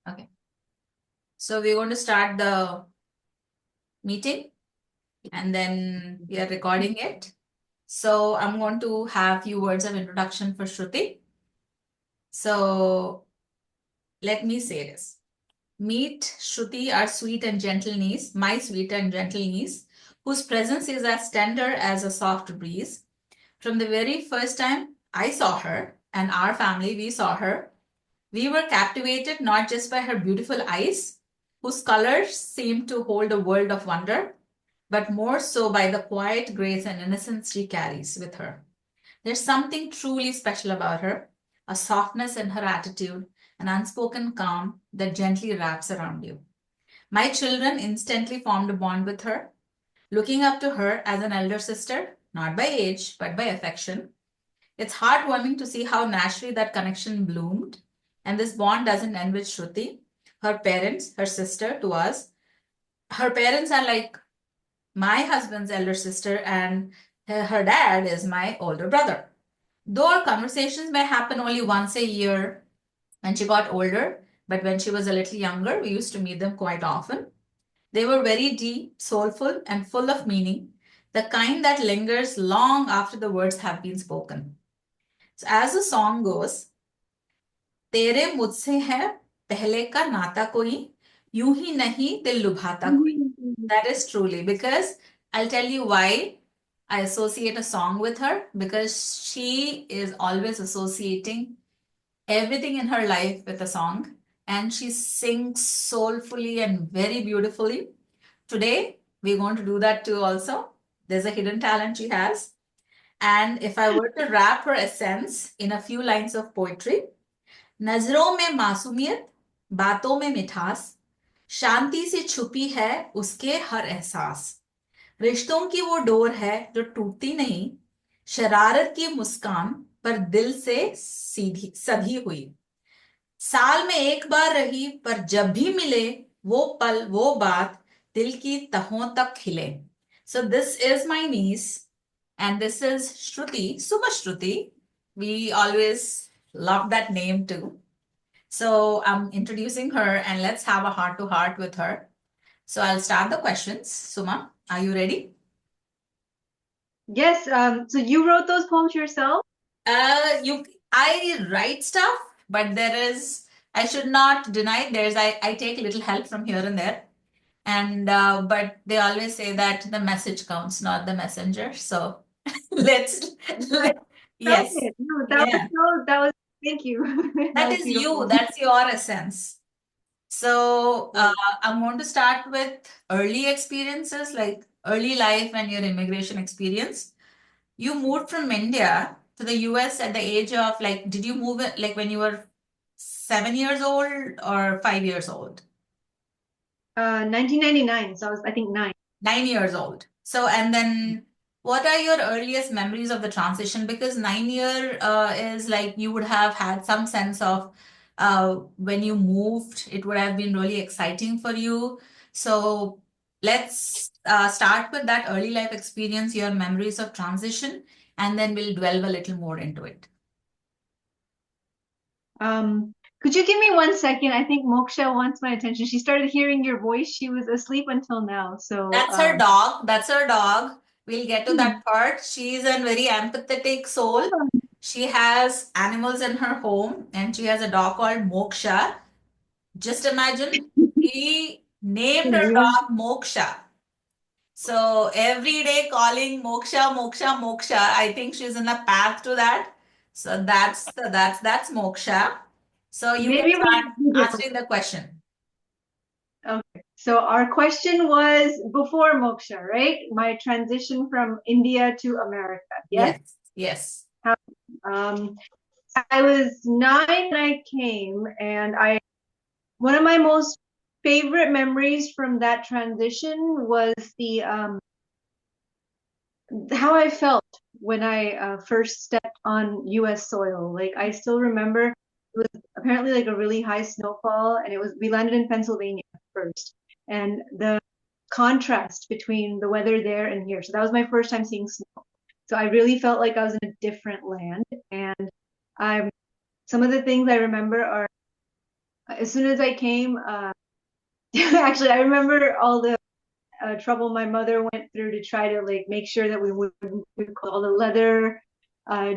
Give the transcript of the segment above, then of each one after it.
Okay. So we're going to start the meeting and then we are recording it. So I'm going to have few words of introduction for Shruti. So let me say this. Meet Shruti, our sweet and gentle niece, my sweet and gentle niece, whose presence is as tender as a soft breeze. From the very first time I saw her and our family, we saw her, we were captivated not just by her beautiful eyes, whose colors seemed to hold a world of wonder, but more so by the quiet grace and innocence she carries with her. There's something truly special about her, a softness in her attitude, an unspoken calm that gently wraps around you. My children instantly formed a bond with her, looking up to her as an elder sister, not by age, but by affection. It's heartwarming to see how naturally that connection bloomed. And this bond doesn't end with Shruti. Her parents, her sister to us, her parents are like my husband's elder sister, and her dad is my older brother. Though our conversations may happen only once a year when she got older, but when she was a little younger, we used to meet them quite often. They were very deep, soulful, and full of meaning, the kind that lingers long after the words have been spoken. So, as the song goes, तेरे मुझसे है पहले का नाता कोई यूं ही नहीं दिल लुभाता कोई. That is truly because I'll tell you why I associate a song with her, because she is always associating everything in her life with a song, and she sings soulfully and very beautifully. Today we're going to do that too also. There's a hidden talent she has, and if I were to wrap her essence in a few lines of poetry: नजरों में मासूमियत, बातों में मिठास, शांति से छुपी है उसके हर एहसास, रिश्तों की वो डोर है जो टूटती नहीं, शरारत की मुस्कान पर दिल से सीधी सधी हुई, साल में एक बार रही पर जब भी मिले वो पल वो बात दिल की तहों तक खिले. So this is my niece and this is Shruti, Suma Shruti. We always love that name too. So I'm introducing her and let's have a heart to heart with her. So I'll start the questions. Suma, are you ready? Yes, so you wrote those poems yourself? I write stuff, but I should not deny I take little help from here and there. And but they always say that the message counts, not the messenger. So let's I felt yes. it. No, Yeah. thank you. That That was is you. beautiful. That's your essence. So Right. I'm going to start with early experiences, like early life and your immigration experience. You moved from India to the US at the age of like, did you move it like when you were 7 years old or 5 years old? 1999, so I was, I think, 9. 9 years old. So, and then what are your earliest memories of the transition? Because 9 year is like you would have had some sense of when you moved, it would have been really exciting for you. So let's start with that early life experience, your memories of transition, and then we'll delve a little more into it. Could you give me 1 second? I think Moksha wants my attention. She started hearing your voice. She was asleep until now. So, That's her dog. That's her dog. We'll get to hmm. that part. She's a very empathetic soul. She has animals in her home and she has a dog called Moksha. Just imagine, he named her Yeah. dog Moksha. So every day calling Moksha, Moksha, Moksha. I think she's in the path to that. So that's Moksha. So you can Maybe we start should do this. answering the question. Okay. So our question was before Moksha, right? My transition from India to America. Yes? Yes, yes. How, um, I was 9 when I came, and one of my most favorite memories from that transition was the how I felt when I first stepped on U.S. soil. Like I still remember it was apparently like a really high snowfall, and we landed in Pennsylvania first, and the contrast between the weather there and here. So that was my first time seeing snow. So I really felt like I was in a different land, and I'm some of the things I remember are as soon as I came, actually, I remember all the trouble my mother went through to try to like make sure that we wouldn't all the leather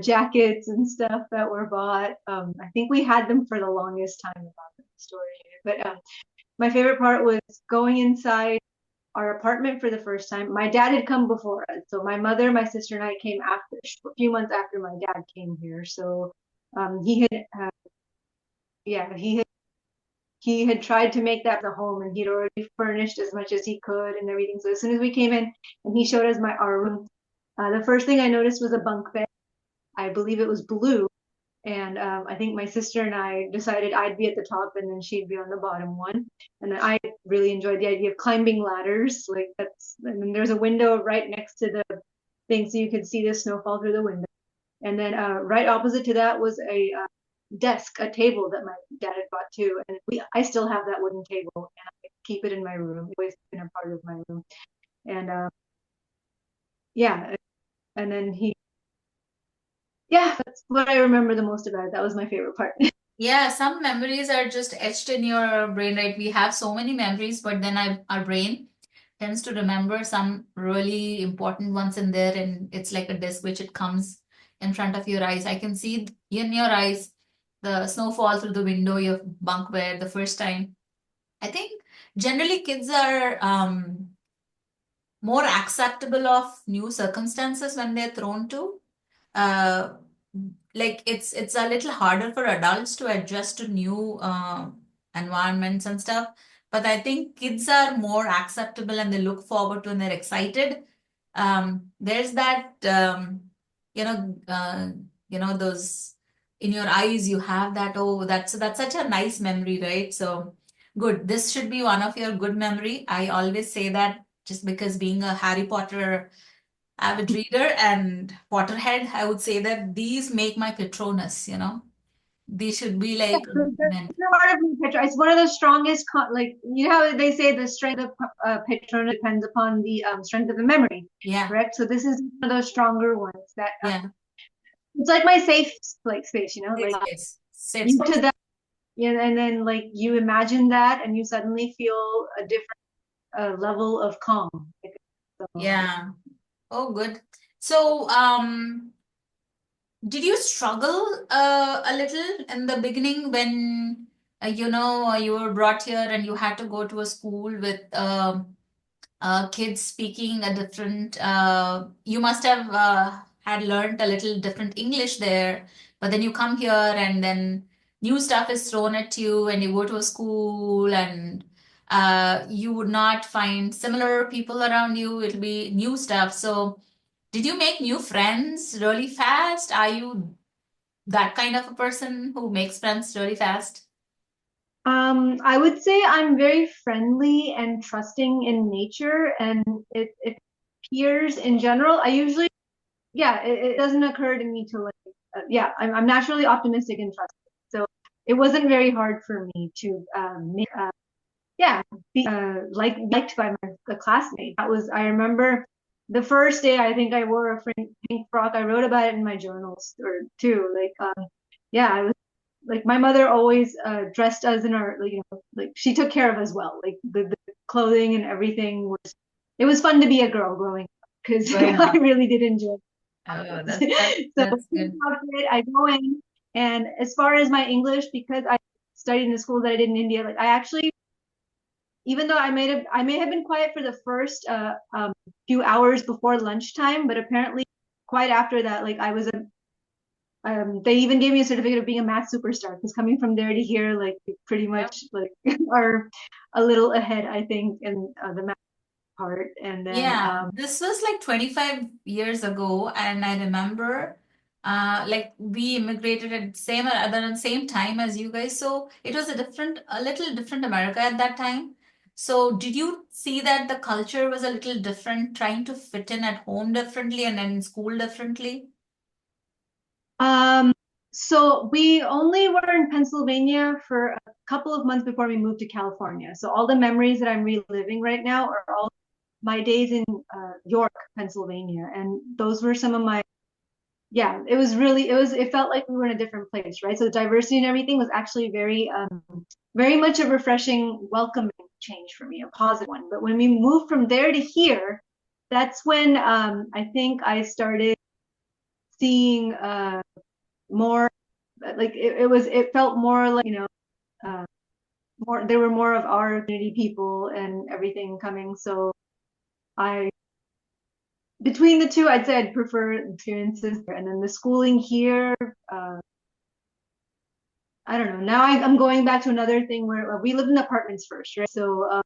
jackets and stuff that were bought. I think we had them for the longest time about the story. But my favorite part was going inside our apartment for the first time. My dad had come before us, so my mother, my sister, and I came after a few months after my dad came here. So he had, yeah, he had tried to make that the home, and he'd already furnished as much as he could and everything. So as soon as we came in and he showed us our room, the first thing I noticed was a bunk bed. I believe it was blue. And I think my sister and I decided I'd be at the top and then she'd be on the bottom one. And then I really enjoyed the idea of climbing ladders. Like and then there's a window right next to the thing so you could see the snow fall through the window. And then right opposite to that was a desk, a table that my dad had bought too. And I still have that wooden table and I keep it in my room. It's always been a part of my room. And yeah, and then yeah, that's what I remember the most about it. That was my favorite part. Yeah, some memories are just etched in your brain, right? We have so many memories, but then our brain tends to remember some really important ones in there, and it's like a disc which it comes in front of your eyes. I can see in your eyes the snowfall through the window, your bunk bed the first time. I think generally kids are more acceptable of new circumstances when they're thrown to. Uh, like it's a little harder for adults to adjust to new environments and stuff. But I think kids are more acceptable and they look forward to and they're excited. There's that you know uh, those in your eyes you have that, oh, that's such a nice memory, right? So good. This should be one of your good memory. I always say that just because being a Harry Potter avid reader and Potterhead, I would say that these make my Patronus. These should be Yeah, like so meant. that's part of the Petra. It's one of the strongest, like you know how they say the strength of Petrona depends upon the strength of the memory, Yeah, correct? So this is one of those stronger ones that yeah. it's like my safe like space, Safe like space. Safe you go to space. that, yeah, and then like you imagine that, and you suddenly feel a different level of calm. So, Yeah. Oh, good. So, did you struggle a little in the beginning when you were brought here and you had to go to a school with kids speaking a different, you must have had learned a little different English there, but then you come here and then new stuff is thrown at you and you go to a school and you would not find similar people around you. It'll be new stuff. So, did you make new friends really fast? Are you that kind of a person who makes friends really fast? I would say I'm very friendly and trusting in nature, and it appears in general. I usually yeah, it doesn't occur to me to like, yeah, I'm naturally optimistic and trusting. So it wasn't very hard for me to yeah, be liked by the classmate. I remember the first day, I think I wore a pink frock. I wrote about it in my journals or too. Like, yeah, I was like, my mother always dressed us in our, like, like she took care of us well. Like the clothing and everything it was fun to be a girl growing up because Growing I up. really did enjoy Oh, so that's good. I go in, and as far as my English, because I studied in the school that I did in India, like I actually, even though I may have been quiet for the first few hours before lunchtime, but apparently quite after that, like I was a they even gave me a certificate of being a math superstar because coming from there to here, like pretty Yep. much like are a little ahead, I think, in the math part. And then Yeah, this was like 25 years ago, and I remember like we immigrated at the same time as you guys. So it was a little different America at that time. So did you see that the culture was a little different, trying to fit in at home differently and then in school differently? Um, so we only were in Pennsylvania for a couple of months before we moved to California. So all the memories that I'm reliving right now are all my days in York, Pennsylvania, and those were some of my yeah. It felt like we were in a different place, right? So the diversity and everything was actually very very much a refreshing, welcoming change for me, a positive one. But when we moved from there to here, that's when I think I started seeing more like it felt more like, uh, more, there were more of our community people and everything coming. So I, between the two, I'd say I'd prefer experiences there. And then the schooling here, I don't know. Now I'm going back to another thing where we lived in apartments first, right? So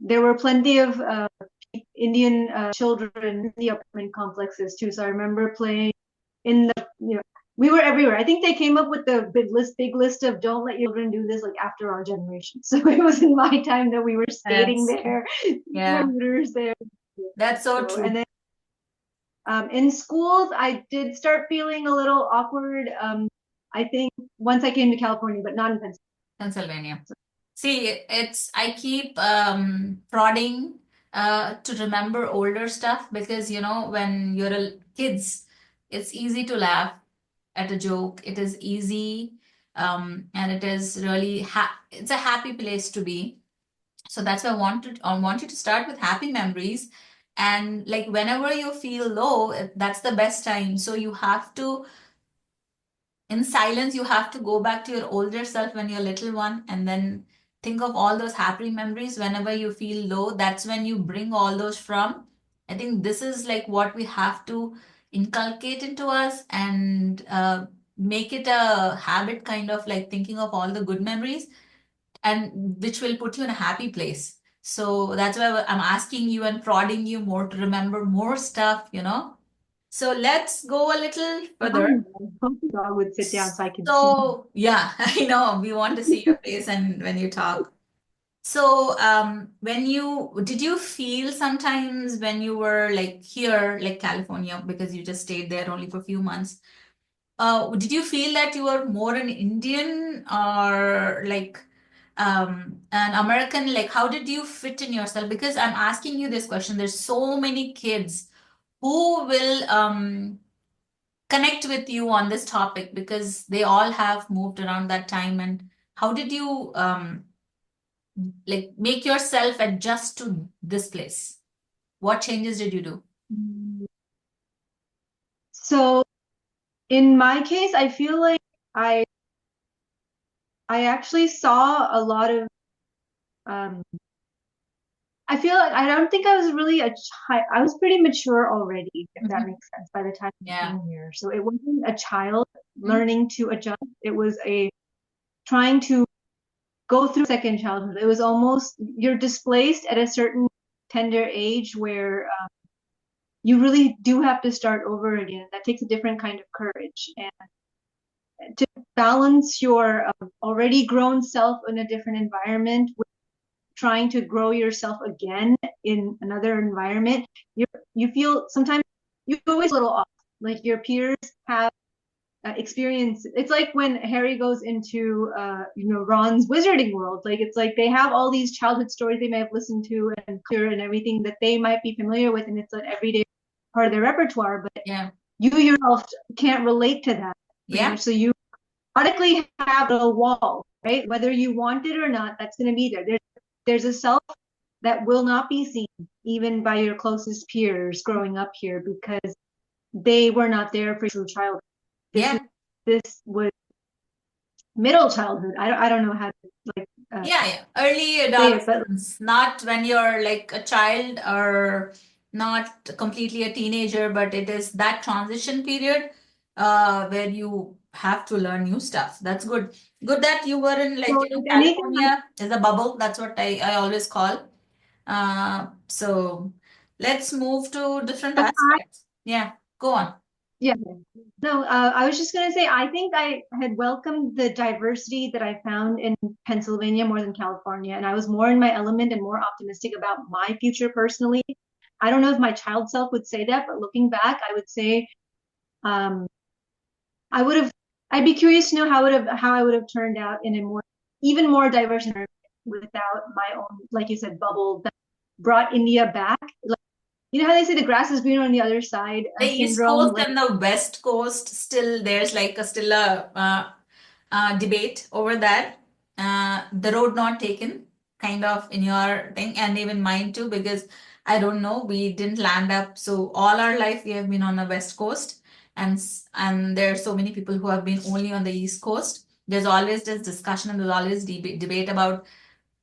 there were plenty of Indian children in the apartment complexes too. So I remember playing in the, we were everywhere. I think they came up with the big list of don't let your children do this like after our generation. So it was in my time that we were skating That's there, yeah, scooters there. that's so So, and true. then in schools, I did start feeling a little awkward. I think once I came to California, but not in Pennsylvania. Pennsylvania. See, I keep prodding to remember older stuff because when you're kids, it's easy to laugh at a joke. It is easy, and it is really it's a happy place to be. So that's why I want you to start with happy memories. And like whenever you feel low, that's the best time. So you have to, in silence, you have to go back to your older self when you're little one, and then think of all those happy memories whenever you feel low. That's when you bring all those from. I think this is like what we have to inculcate into us, and make it a habit, kind of like thinking of all the good memories, and which will put you in a happy place. So that's why I'm asking you and prodding you more to remember more stuff. So let's go a little further. I hope the dog would sit down so I can see him. So yeah, I know we want to see your face and when you talk. So did you feel sometimes when you were like here, like California, because you just stayed there only for a few months, did you feel that you were more an Indian or like an American? Like, how did you fit in yourself? Because I'm asking you this question. There's so many kids who will connect with you on this topic because they all have moved around that time. And how did you like make yourself adjust to this place? What changes did you do? So in my case, I feel like I I actually saw a lot of um I feel like I don't think I was really a child. I was pretty mature already, if that Mhm. makes sense, by the time I Yeah. came here. So it wasn't a child Mhm. learning to adjust. It was a trying to go through second childhood. It was almost you're displaced at a certain tender age where you really do have to start over again. That takes a different kind of courage. And to balance your already grown self in a different environment with trying to grow yourself again in another environment, you feel sometimes you always a little off. Like your peers have experience. It's like when Harry goes into Ron's wizarding world. Like it's like they have all these childhood stories they may have listened to and everything that they might be familiar with, and it's an everyday part of their repertoire. But Yeah. you yourself can't relate to that pretty Yeah. much. So you automatically have a wall, right? Whether you want it or not, that's going to be there. There's a self that will not be seen even by your closest peers growing up here because they were not there for true childhood. This is Yeah. this was middle childhood. I don't know how to like Yeah, yeah. Early say it, but adolescence, not when you're like a child or not completely a teenager, but it is that transition period where you have to learn new stuff. That's good. Good that you were in so like, if anything, California is a bubble. That's what I always call. So let's move to different aspects. Yeah, go on. yeah. No, I was just gonna say I think I had welcomed the diversity that I found in Pennsylvania more than California, and I was more in my element and more optimistic about my future personally. I don't know if my child self would say that, but looking back, I would say um, I would have. I'd be curious to know how I would have turned out in a more even more diverse environment without my own, like you said, bubble that brought India back. Like, you know how they say the grass is greener on the other side The East syndrome. Coast Like and the West Coast, still there's like still a debate over that. the road not taken kind of in your thing, and even mine too, because I don't know, we didn't land up. So all our life we have been on the West Coast, and there are so many people who have been only on the East Coast. There's always this discussion and there's always debate about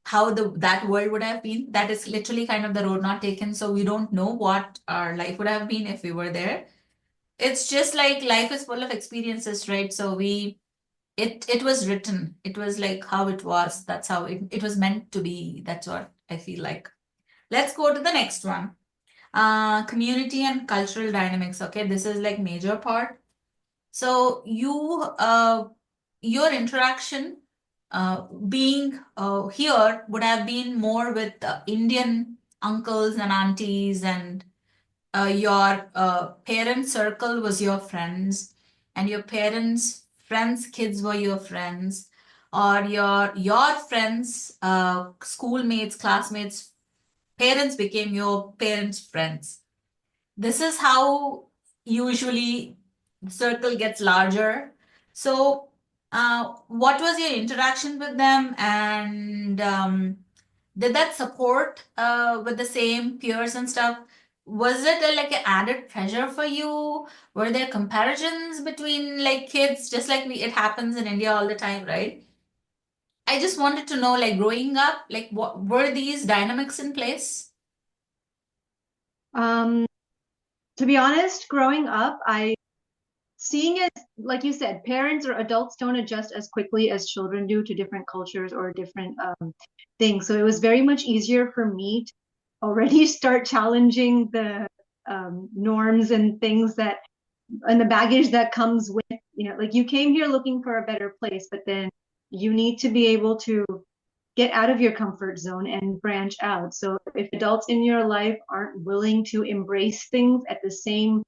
how that world would have been. That is literally kind of the road not taken. So we don't know what our life would have been if we were there. It's just like life is full of experiences, right? So it was written. It was like how it was. That's how it was meant to be. That's what I feel like. Let's go to the next one. Community and cultural dynamics. Okay, this is like major part. So your interaction being here would have been more with Indian uncles and aunties, and your parent circle was your friends, and your parents' friends' kids were your friends, or your friends, schoolmates, classmates, parents became your parents' friends. This is how usually the circle gets larger. So, what was your interaction with them, and did that support with the same peers and stuff? Was it like an added pressure for you? Were there comparisons between like kids, just like it happens in India all the time, right? I just wanted to know, like growing up, like what were these dynamics in place? Um, to be honest, growing up, seeing it, like you said, parents or adults don't adjust as quickly as children do to different cultures or different things. So it was very much easier for me to already start challenging the norms and things that, and the baggage that comes with, like you came here looking for a better place, but then you need to be able to get out of your comfort zone and branch out. So if adults in your life aren't willing to embrace things at the same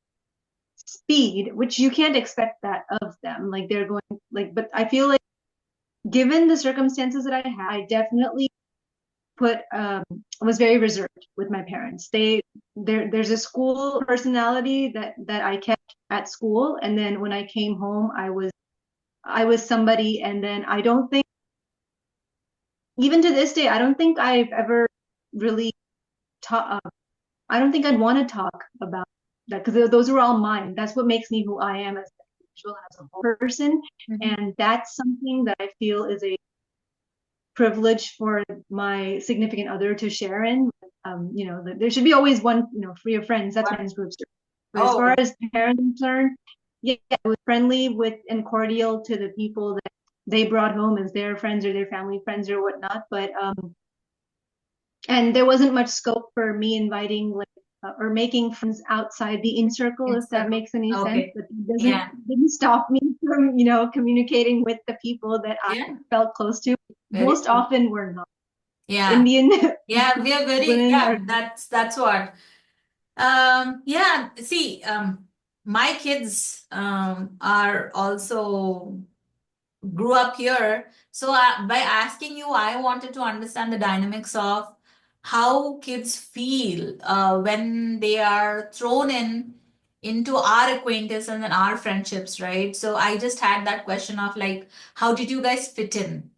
speed, which you can't expect that of them, like they're going, like, but I feel like given the circumstances that I had, I definitely was very reserved with my parents. There's a school personality that I kept at school, and then when I came home, I was somebody, and then I don't think, even to this day, I don't think I've ever really taught. I don't think I'd want to talk about that, because those are all mine. That's what makes me who I am as an individual, as a whole person, Mhm. and that's something that I feel is a privilege for my significant other to share in. There should be always one, for your friends. That's friends groups. But as far Oh, as parents are concerned, yeah, I was friendly with and cordial to the people that they brought home as their friends or their family friends or whatnot. But and there wasn't much scope for me inviting, like, or making friends outside the in circle, if that Instagram. makes any sense. Okay. But it doesn't Yeah. didn't stop me from communicating with the people that I Yeah. felt close to. Very Most true. often were not Yeah. Indian Yeah. We are very, women yeah, or that's what. Yeah, see, my kids are also grew up here. So by asking you, I wanted to understand the dynamics of how kids feel when they are thrown into our acquaintance and then our friendships, right? So I just had that question of like, how did you guys fit in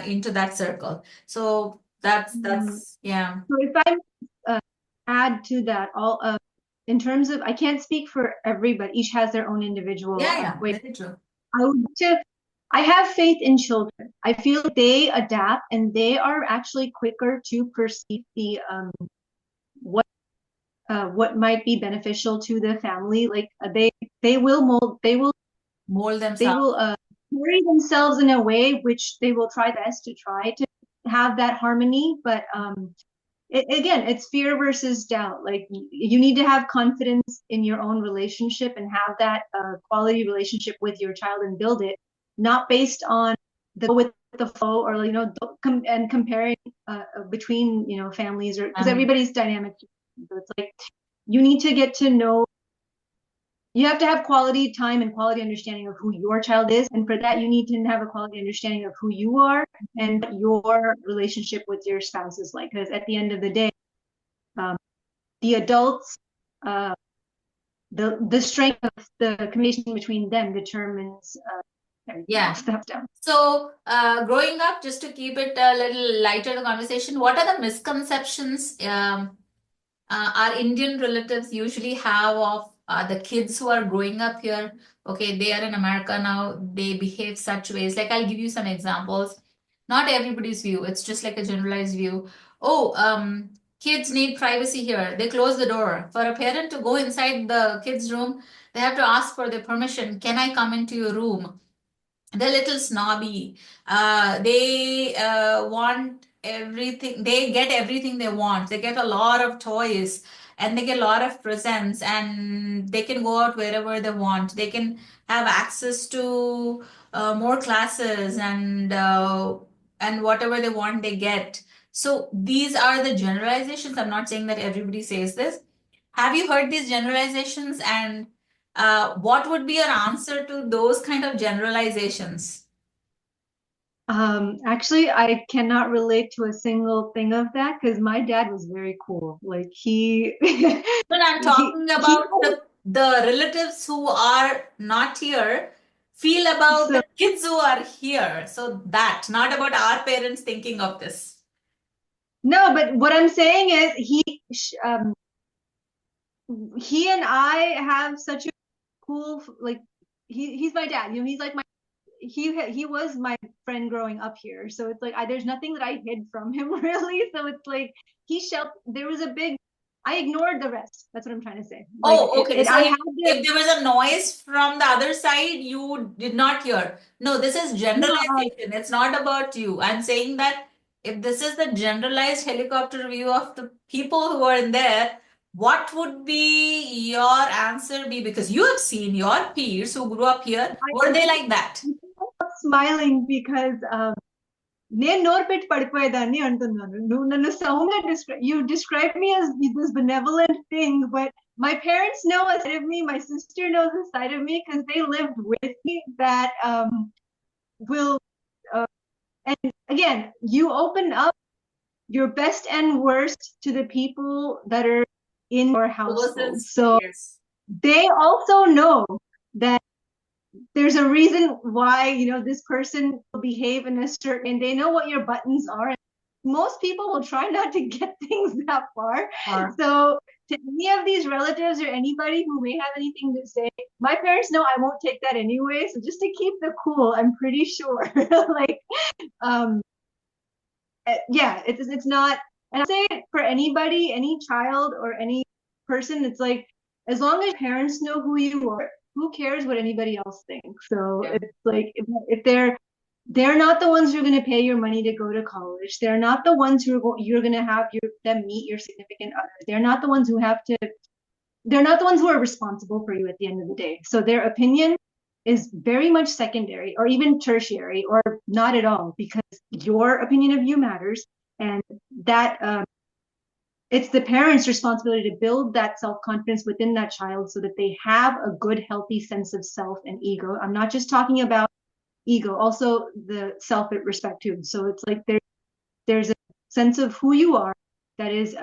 into that circle? So that's yeah. So if I add to that, all in terms of, I can't speak for everybody. Each has their own individual Yeah, yeah, way. very true. I would to I have faith in children. I feel like they adapt and they are actually quicker to perceive the what what might be beneficial to the family. Like they will mold, Mold they themselves. will carry themselves in a way which they will try best to try to have that harmony. But again, it's fear versus doubt. Like you need to have confidence in your own relationship and have that quality relationship with your child and build it, not based on the with the flow, or and comparing between families, or because Um, everybody's dynamic. So it's like you need to get to know, you have to have quality time and quality understanding of who your child is, and for that you need to have a quality understanding of who you are and what your relationship with your spouse is like, because at the end of the day, um, the adults, uh, the strength of the communication between them determines Yeah. I'll step down. So, growing up, just to keep it a little lighter, the conversation, what are the misconceptions our Indian relatives usually have of the kids who are growing up here? Okay, they are in America now, they behave such ways. Like, I'll give you some examples. Not everybody's view, it's just like a generalized view. Oh, kids need privacy here. They close the door. For a parent to go inside the kids' room, they have to ask for their permission. Can I come into your room? They're little snobby. They want everything. They get everything they want. They get a lot of toys and they get a lot of presents and they can go out wherever they want. They can have access to more classes and whatever they want, they get. So these are the generalizations. I'm not saying that everybody says this. Have you heard these generalizations and what would be your answer to those kind of generalizations? Actually, I cannot relate to a single thing of that because my dad was very cool. Like he, But I'm talking he. about the relatives who are not here feel about So the kids who are here. So that, not about our parents thinking of this. no, but what I'm saying is he and I have such a cool like he's my dad. You know, he's like my he was my friend growing up here. So it's like there's nothing that I hid from him really. So it's like there was a big I ignored the rest. That's what I'm trying to say. Like Oh, okay. So I had to if there was a noise from the other side, you did not hear. No, this is no, generalization. It's not about you. I'm saying that if this is the generalized helicopter view of the people who are in there, what would be your answer be? Because you have seen your peers who grew up here. Were they like that? I kept smiling because నేను నోరు పెట్టి పడిపోయేదాన్ని అంటున్నాను నువ్వు నన్ను sound you describe me as this benevolent thing but my parents know a side of me my sister knows a side of me because they lived with me that will uh, and again you open up your best and worst to the people that are in your household Versus, so yes. they also know that there's a reason why this person will behave in a certain and they know what your buttons are most people will try not to get things that far so to any of these relatives or anybody who may have anything to say my parents know I won't take that anyway so just to keep the cool I'm pretty sure like um yeah it's not and I say it for anybody any child or any person it's like as long as parents know who you are who cares what anybody else thinks so Yeah. it's like if they're not the ones who are going to pay your money to go to college they're not the ones who are you're going to have them meet your significant other they're not the ones who have to they're not the ones who are responsible for you at the end of the day so their opinion is very much secondary or even tertiary or not at all because your opinion of you matters and that it's the parents' responsibility to build that self-confidence within that child so that they have a good healthy sense of self and ego I'm not just talking about ego also the self-respect too so it's like there's a sense of who you are that is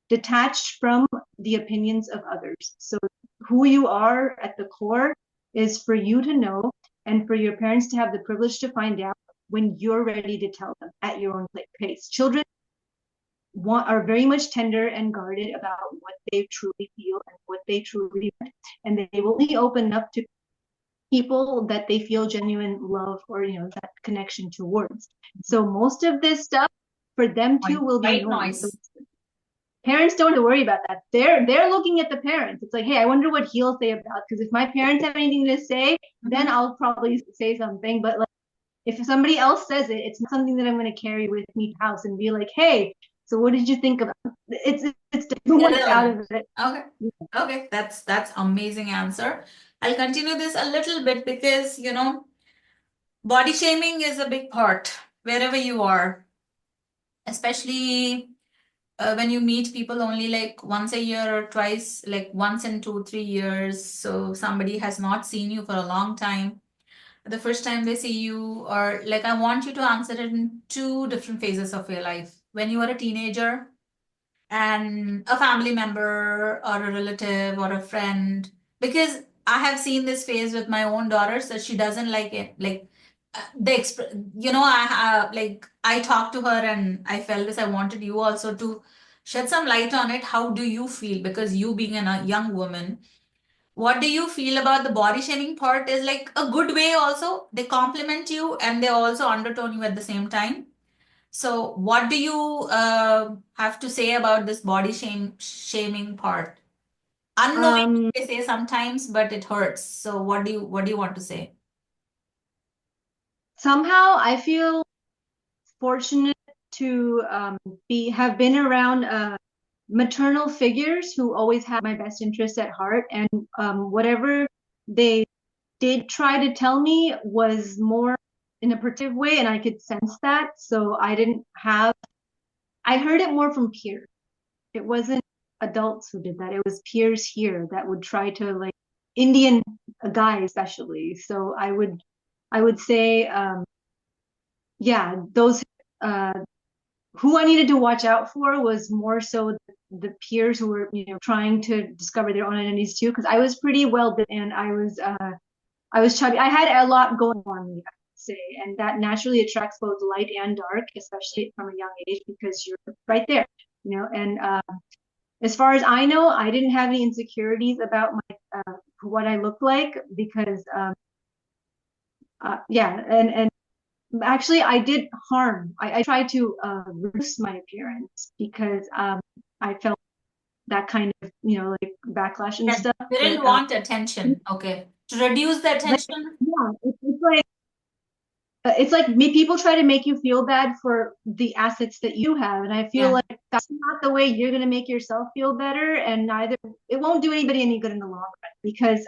detached from the opinions of others so who you are at the core is for you to know and for your parents to have the privilege to find out when you're ready to tell them at your own pace children are very much tender and guarded about what they truly feel and what they truly want and they will only open up to people that they feel genuine love or that connection towards so most of this stuff for them too will be White normal so noise. parents don't have to worry about that they're looking at the parents it's like hey I wonder what he'll say about because if my parents have anything to say then I'll probably say something but like if somebody else says it it's not something that I'm going to carry with me to house and be like hey so what did you think about it's what's out of Irrelevant. it Okay. Okay. That's amazing answer. I'll continue this a little bit because, body shaming is a big part wherever you are, especially when you meet people only like once a year or twice, like once in 2, 3 years. So somebody has not seen you for a long time. The first time they see you, or like I want you to answer it in two different phases of your life. When you are a teenager and a family member or a relative or a friend, because I have seen this phase with my own daughter, so she doesn't like it. Like I talked to her and I felt this. I wanted you also to shed some light on it. How do you feel? Because you being a young woman, what do you feel about the body shaming part? Is like a good way also. They compliment you and they also undertone you at the same time. So, what do you have to say about this body shaming part? Unknowingly, Um, they say sometimes, but it hurts. So, what do you want to say? Somehow I feel fortunate to be have been around maternal figures who always had my best interest at heart, and whatever they did try to tell me was more in a protective way, and I could sense that. So I heard it more from peers. It wasn't adults who did that. It was peers here that would try to like Indian guy especially. So I would say yeah, those uh who I needed to watch out for was more so the peers who were, trying to discover their own identities too. Because I was pretty well built and I was chubby. I had a lot going on me, I would say, and that naturally attracts both light and dark, especially from a young age, because you're right there, And as far as I know, I didn't have any insecurities about my what I looked like because yeah, and actually, I did harm. I tried to reduce my appearance because I felt that kind of, like backlash and Yeah, stuff. didn't want attention. Okay. To reduce the But attention? yeah, it's like people try to make you feel bad for the assets that you have, and I feel Yeah. like that's not the way you're going to make yourself feel better, and neither it won't do anybody any good in the long run because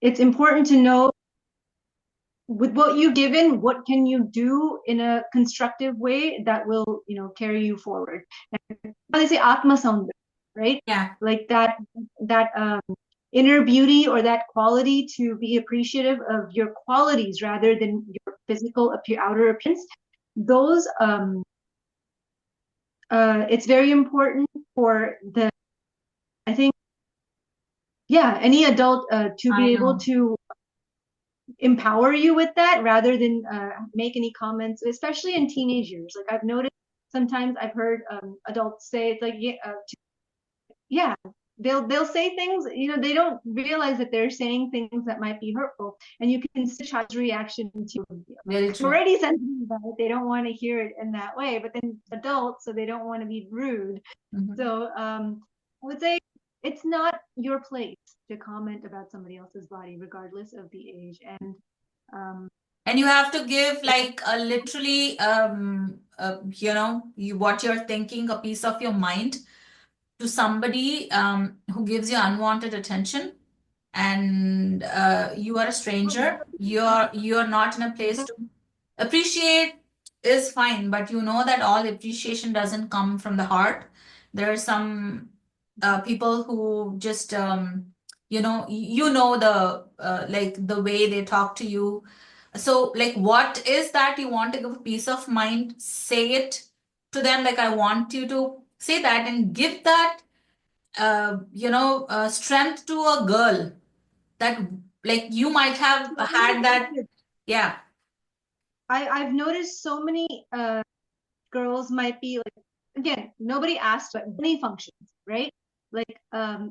it's important to know with what you've given, what can you do in a constructive way that will, carry you forward. And they say atma sound, right? Yeah. Like that inner beauty or that quality to be appreciative of your qualities rather than your physical outer appearance. Those it's very important for the I think yeah any adult to I be able know. to empower you with that rather than make any comments, especially in teenage years. Like I've noticed sometimes I've heard adults say it's like yeah, they'll say things, they don't realize that they're saying things that might be hurtful, and you can see a child's reaction to Very they're true. already sensitive about it. They don't want to hear it in that way, but then adults, so they don't want to be rude. Mhm. So I would say it's not your place to comment about somebody else's body, regardless of the age. And um, And you have to give like a literally, what you're thinking, a piece of your mind to somebody who gives you unwanted attention, and you are a stranger. You're not in a place to appreciate is fine, but you know that all appreciation doesn't come from the heart. There are some people who just the like the way they talk to you. So like what is that you want to give a peace of mind? Say it to them, like I want you to say that and give that strength to a girl that like you might have had that. Yeah. I've noticed so many girls might be like, again, nobody asked, but many functions, right? Like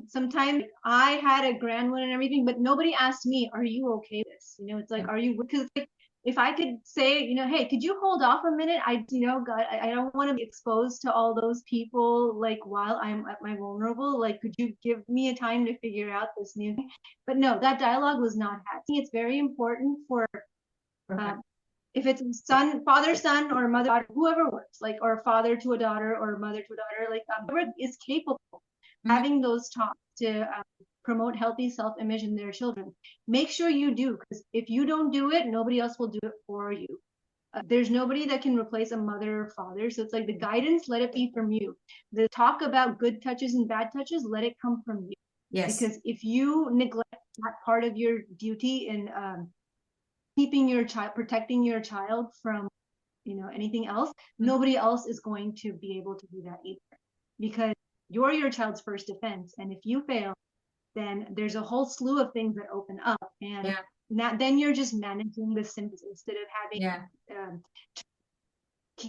sometimes I had a grand one and everything, but nobody asked me, are you okay with this? It's like, are you, because like, if I could say, hey, could you hold off a minute? God, I don't want to be exposed to all those people like while I'm at my vulnerable. Like, could you give me a time to figure out this new thing? But no, that dialogue was not had. It's very important for Perfect. if it's father, son, or mother, daughter, whoever works, like, or father to a daughter or mother to a daughter, like, whoever is capable of Mhm. having those talks to promote healthy self-image in their children. Make sure you do, because if you don't do it, nobody else will do it for you. There's nobody that can replace a mother or father. So it's like the guidance, let it be from you. The talk about good touches and bad touches, let it come from you. Yes. Because if you neglect that part of your duty in keeping your child, protecting your child from anything else, Mhm. nobody else is going to be able to do that either, because you're your child's first defense, and if you fail, then there's a whole slew of things that open up, and Yeah. then you're just managing the symptoms instead of having Yeah.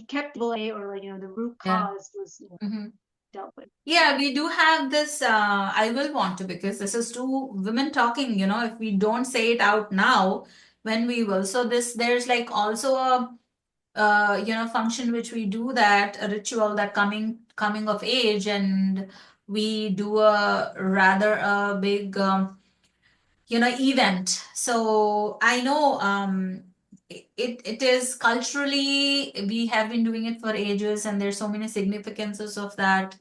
kept away, or like, the root Yeah. cause was Hmm. dealt with. Yeah, we do have this. I will want to, because this is two women talking. If we don't say it out now, when we will. So there's like also a function which we do, that a ritual, that coming of age, and we do a rather a big event. So I know it is culturally, we have been doing it for ages, and there's so many significances of that.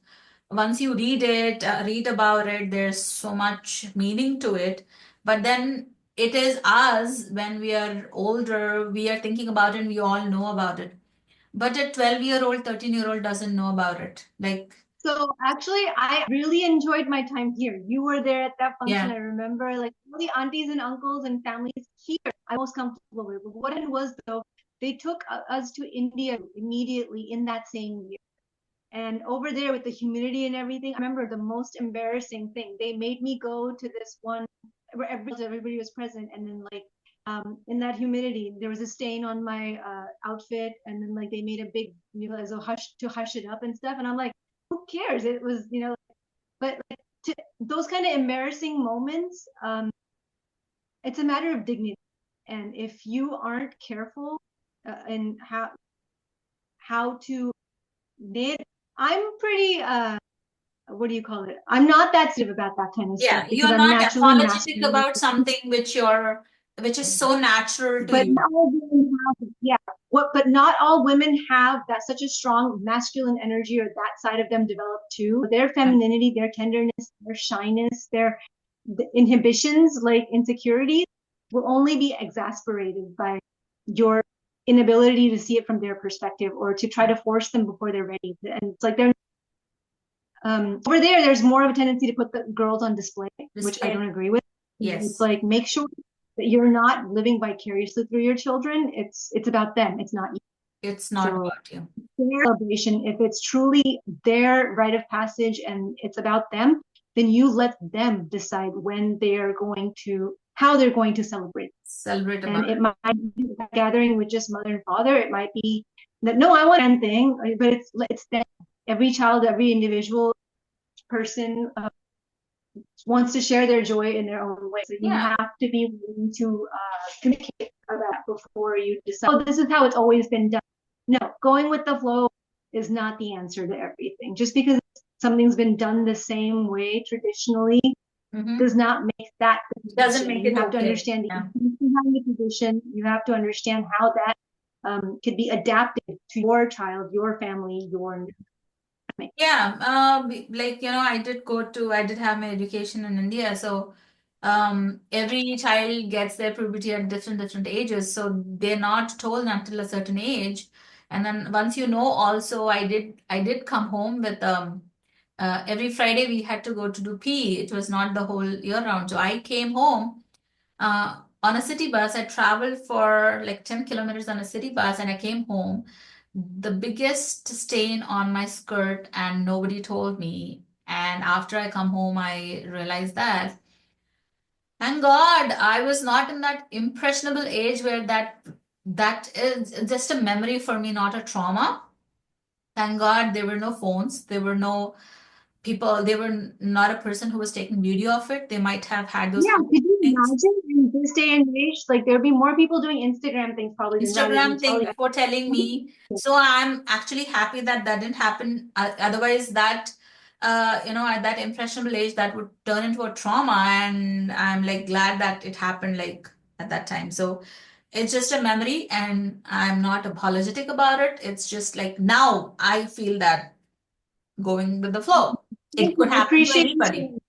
Once you read about it, there's so much meaning to it. But then it is us, when we are older, we are thinking about it, and we all know about it. But a 12-year-old, 13-year-old doesn't know about it. Like, So actually, I really enjoyed my time here. You were there at that function. yeah, I remember, like, all the aunties and uncles and families here, I'm most comfortable with. But what it was, though, they took us to India immediately in that same year. And over there with the humidity and everything, I remember the most embarrassing thing. They made me go to this one where everybody was present, and then, like, in that humidity, there was a stain on my outfit, and then, like, they made a big, as a hush it up and stuff. And I'm like, who cares? It was, but like, those kind of embarrassing moments, it's a matter of dignity. And if you aren't careful in how to knit, I'm pretty what do you call it? I'm not that sensitive about that kind of stuff yeah, because you're I'm not naturally apologetic masculine. about something which is so natural to But you. not all women have, yeah. But not all women have that such a strong masculine energy, or that side of them developed too. Their Yeah. femininity, their tenderness, their shyness, their inhibitions, like insecurities, will only be exasperated by your inability to see it from their perspective, or to try to force them before they're ready. And it's like they're over there. There's more of a tendency to put the girls on display, which I don't Display. agree with. It's Yes. like, make sure that you're not living vicariously through your children. It's about them. It's not you. It's not So about you. their celebration, if it's truly their rite of passage and it's about them, then you let them decide how they're going to celebrate. Celebrate And about it might be a gathering with just mother and father. It might be that, no, I want one thing, but it's them. Every child, every individual person wants to share their joy in their own way. So it. you Yeah. have to be willing to communicate about that before you decide, oh, this is how it's always been done. No, going with the flow is not the answer to everything. Just because something's been done the same way traditionally Mm-hmm. does not make that the Doesn't tradition. make You it have to okay. understand the Yeah. intention behind the tradition. You have to understand how that could be adapted to your child, your family, your. Yeah, like I did have my education in India, so every child gets their puberty at different ages, so they're not told until a certain age, and then once also I did come home with every Friday we had to go to do PE. It was not the whole year round, so I came home on a city bus. I traveled for like 10 kilometers on a city bus, and I came home. The biggest stain on my skirt, and nobody told me. And after I come home, I realized that. Thank God I was not in that impressionable age where that is just a memory for me, not a trauma. Thank God there were no phones. There were no people. They were not a person who was taking video of it. They might have had those Yeah, camera could you things. imagine in this day and age, like, there'd be more people doing Instagram things probably than rather even Instagram tell thing you. for telling me. So I'm actually happy that that didn't happen. Otherwise, at that impressionable age, that would turn into a trauma. And I'm like glad that it happened like at that time. So it's just a memory, and I'm not apologetic about it. It's just like now I feel that going with the flow. It could I happen to appreciate you anybody. saying.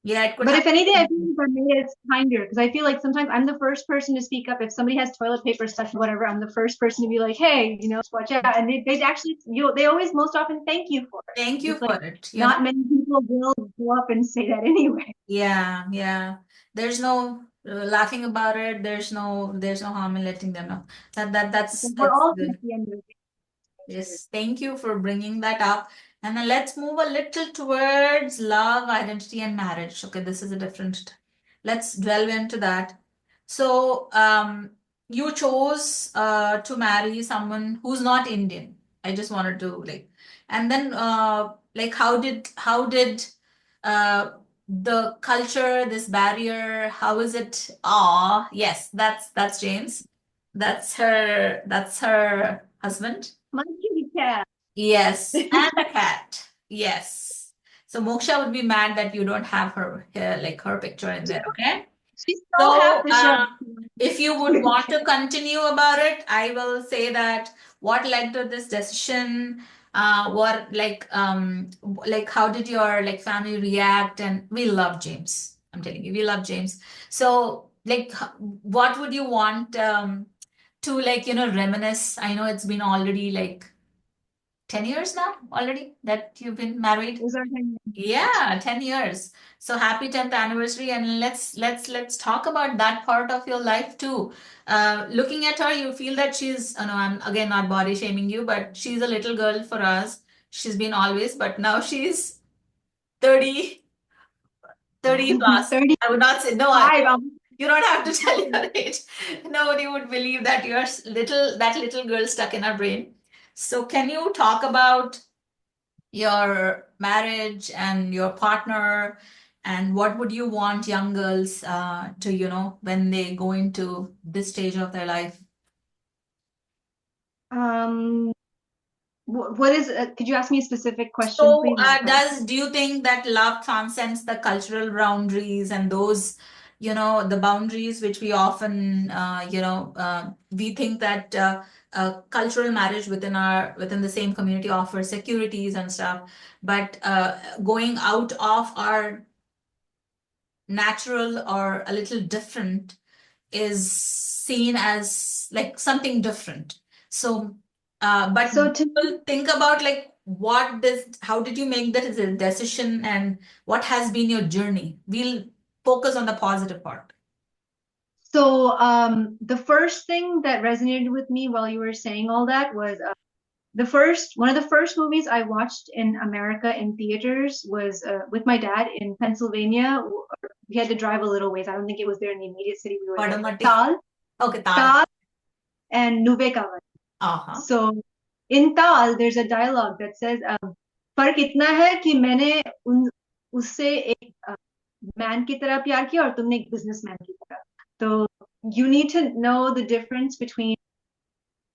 Yeah, it could But if happen to anything, I feel anybody. like I made it kinder, because I feel like sometimes I'm the first person to speak up. If somebody has toilet paper stuck, whatever, I'm the first person to be like, hey, watch out. And they actually, they always most often thank you for it. Thank you It's like, for it. not many people will go up and say that anyway. Yeah, yeah. There's no laughing about it. There's no harm in letting them know. That's We're all at good. the end of it. Yes, thank you for bringing that up. And then let's move a little towards love, identity, and marriage. Okay, this is a different. Let's delve into that. So, you chose to marry someone who's not Indian. I just wanted to like, and then like, how did the culture, this barrier, how is it? Ah, yes, that's James. That's her husband. My kitty cat. Yes, and a cat. Yes. So Moksha would be mad that you don't have her picture in there, okay? She's so So, happy. Show. if you would want to continue about it, I will say that what led to this decision, like how did your like family react? And we love James. I'm telling you, we love James. So, like, what would you want to like, reminisce? I know it's been already like 10 years now already that you've been married. Those are her. Yeah, 10 years. So happy 10th anniversary, and let's talk about that part of your life too. Looking at her, you feel that she's, no, I'm again not body shaming you, but she's a little girl for us. She's been always, but now she's 30, 30 plus. 35. I would not say, no, you don't have to tell your age. Nobody would believe that you're that little girl stuck in our brain. So can you talk about your marriage and your partner, and what would you want young girls to, when they go into this stage of their life? Um, what is? Could you ask me a specific question, So, please? And I'll try. do you think that love transcends the cultural boundaries and those, the boundaries which we often, we think that cultural marriage within the same community offers securities and stuff, but going out of our natural or a little different is seen as like something different. So, but So to people think about like how did you make that as a decision, and what has been your journey? We'll focus on the positive part. the first thing that resonated with me while you were saying all that was one of the first movies I watched in America in theaters was with my dad in Pennsylvania. We had to drive a little ways. I don't think it was there in the immediate city we were there. Padamati. Tal, Okay, Tal. Tal, and Nuve Kawan. Uh-huh. So in Tal, there's a dialogue that says, फर्क इतना है कि मैंने उससे एक man की तरह प्यार किया और तुमने एक बिजनेसमैन की तरह. So you need to know the difference between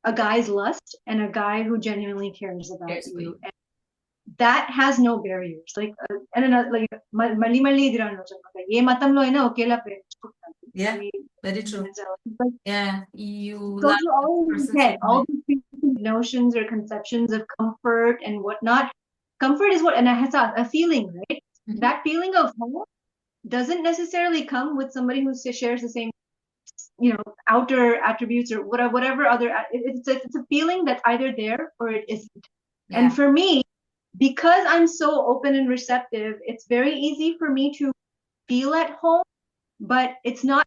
a guy's lust and a guy who genuinely cares about Yes, you. please. And that has no barriers. Like, and another, like, mali mali dirano chalo. Ye matam lo na okela pe. Yeah, very true. But Yeah, you those love are the all in person your head. same All way. these notions or conceptions of comfort and whatnot. Comfort is what an ihsas, a feeling, right? Mhm. That feeling of home doesn't necessarily come with somebody who shares the same, outer attributes or whatever other. It's a feeling that's either there or it isn't. Yeah. And for me, because I'm so open and receptive, it's very easy for me to feel at home, but it's not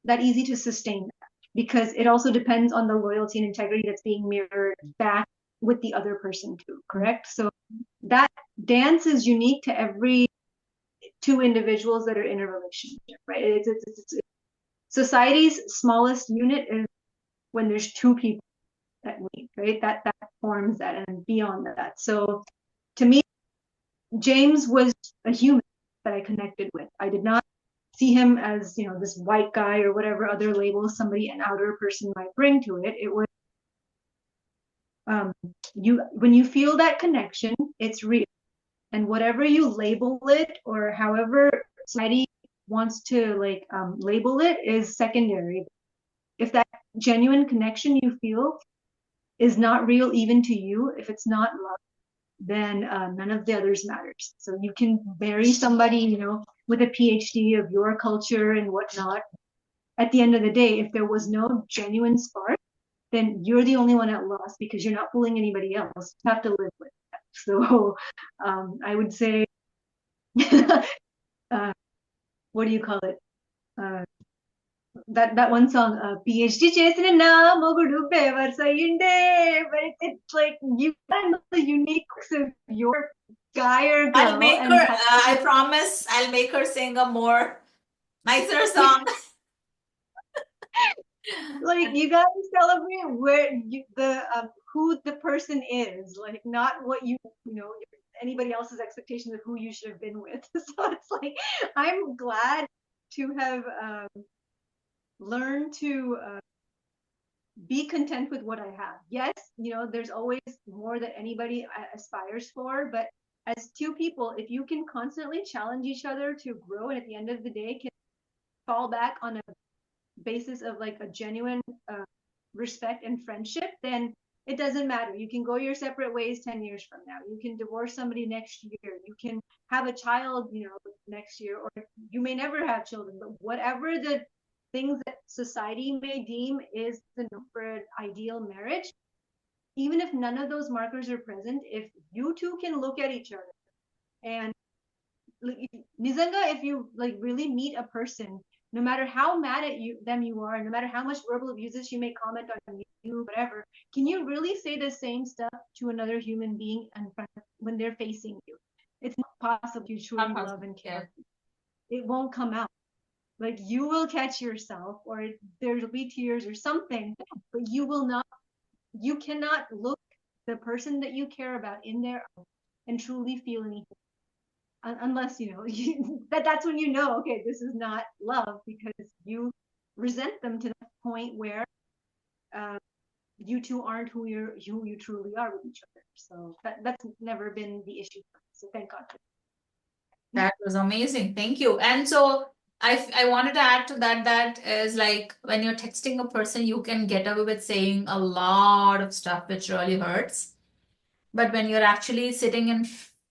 that easy to sustain that because it also depends on the loyalty and integrity that's being mirrored back with the other person too, correct? So that dance is unique to every two individuals that are in a relationship, right? It's society's smallest unit is when there's two people that meet, right? That forms that and beyond that. So to me, James was a human that I connected with. I did not see him as, this white guy or whatever other labels somebody, an outer person might bring to it. It was when you feel that connection, it's real. And whatever you label it or however society wants to label it is secondary. If that genuine connection you feel is not real even to you, if it's not love, then none of the others matters. So you can marry somebody, with a PhD of your culture and whatnot. At the end of the day, if there was no genuine spark, then you're the only one at loss because you're not fooling anybody else. You have to live with that. So I would say, what do you call it? that one song, PhD చేసిన నా మొగుడు బేవర్సయ్యిండే, but it's like you gotta know the uniqueness of your guy or I'll girl make and her, I promise, I'll make her sing a more nicer song. like you gotta celebrate where you the who the person is, like not what you know anybody else's expectations of who you should have been with. So it's like I'm glad to have learned to be content with what I have. Yes, there's always more that anybody aspires for, but as two people, if you can constantly challenge each other to grow and at the end of the day can fall back on a basis of like a genuine respect and friendship, then it doesn't matter. You can go your separate ways 10 years from now. You can divorce somebody next year. You can have a child, next year, or you may never have children, but whatever the things that society may deem is the norm for an ideal marriage, even if none of those markers are present, if you two can look at each other and Nizanga, if you like really meet a person, no matter how mad at them you are, no matter how much verbal abuses you may comment on you, whatever, can you really say the same stuff to another human being in front of, when they're facing you? It's not possible you truly love and care. It won't come out. Like you will catch yourself, or there'll be tears or something, but you will not. You cannot look the person that you care about in their eyes and truly feel anything unless that's when okay, this is not love, because you resent them to the point where you two aren't who you truly are with each other. So that's never been the issue for me. So thank God for That was amazing. Thank you. And so I wanted to add to that, that is like when you're texting a person, you can get away with saying a lot of stuff which really hurts. But when you're actually sitting in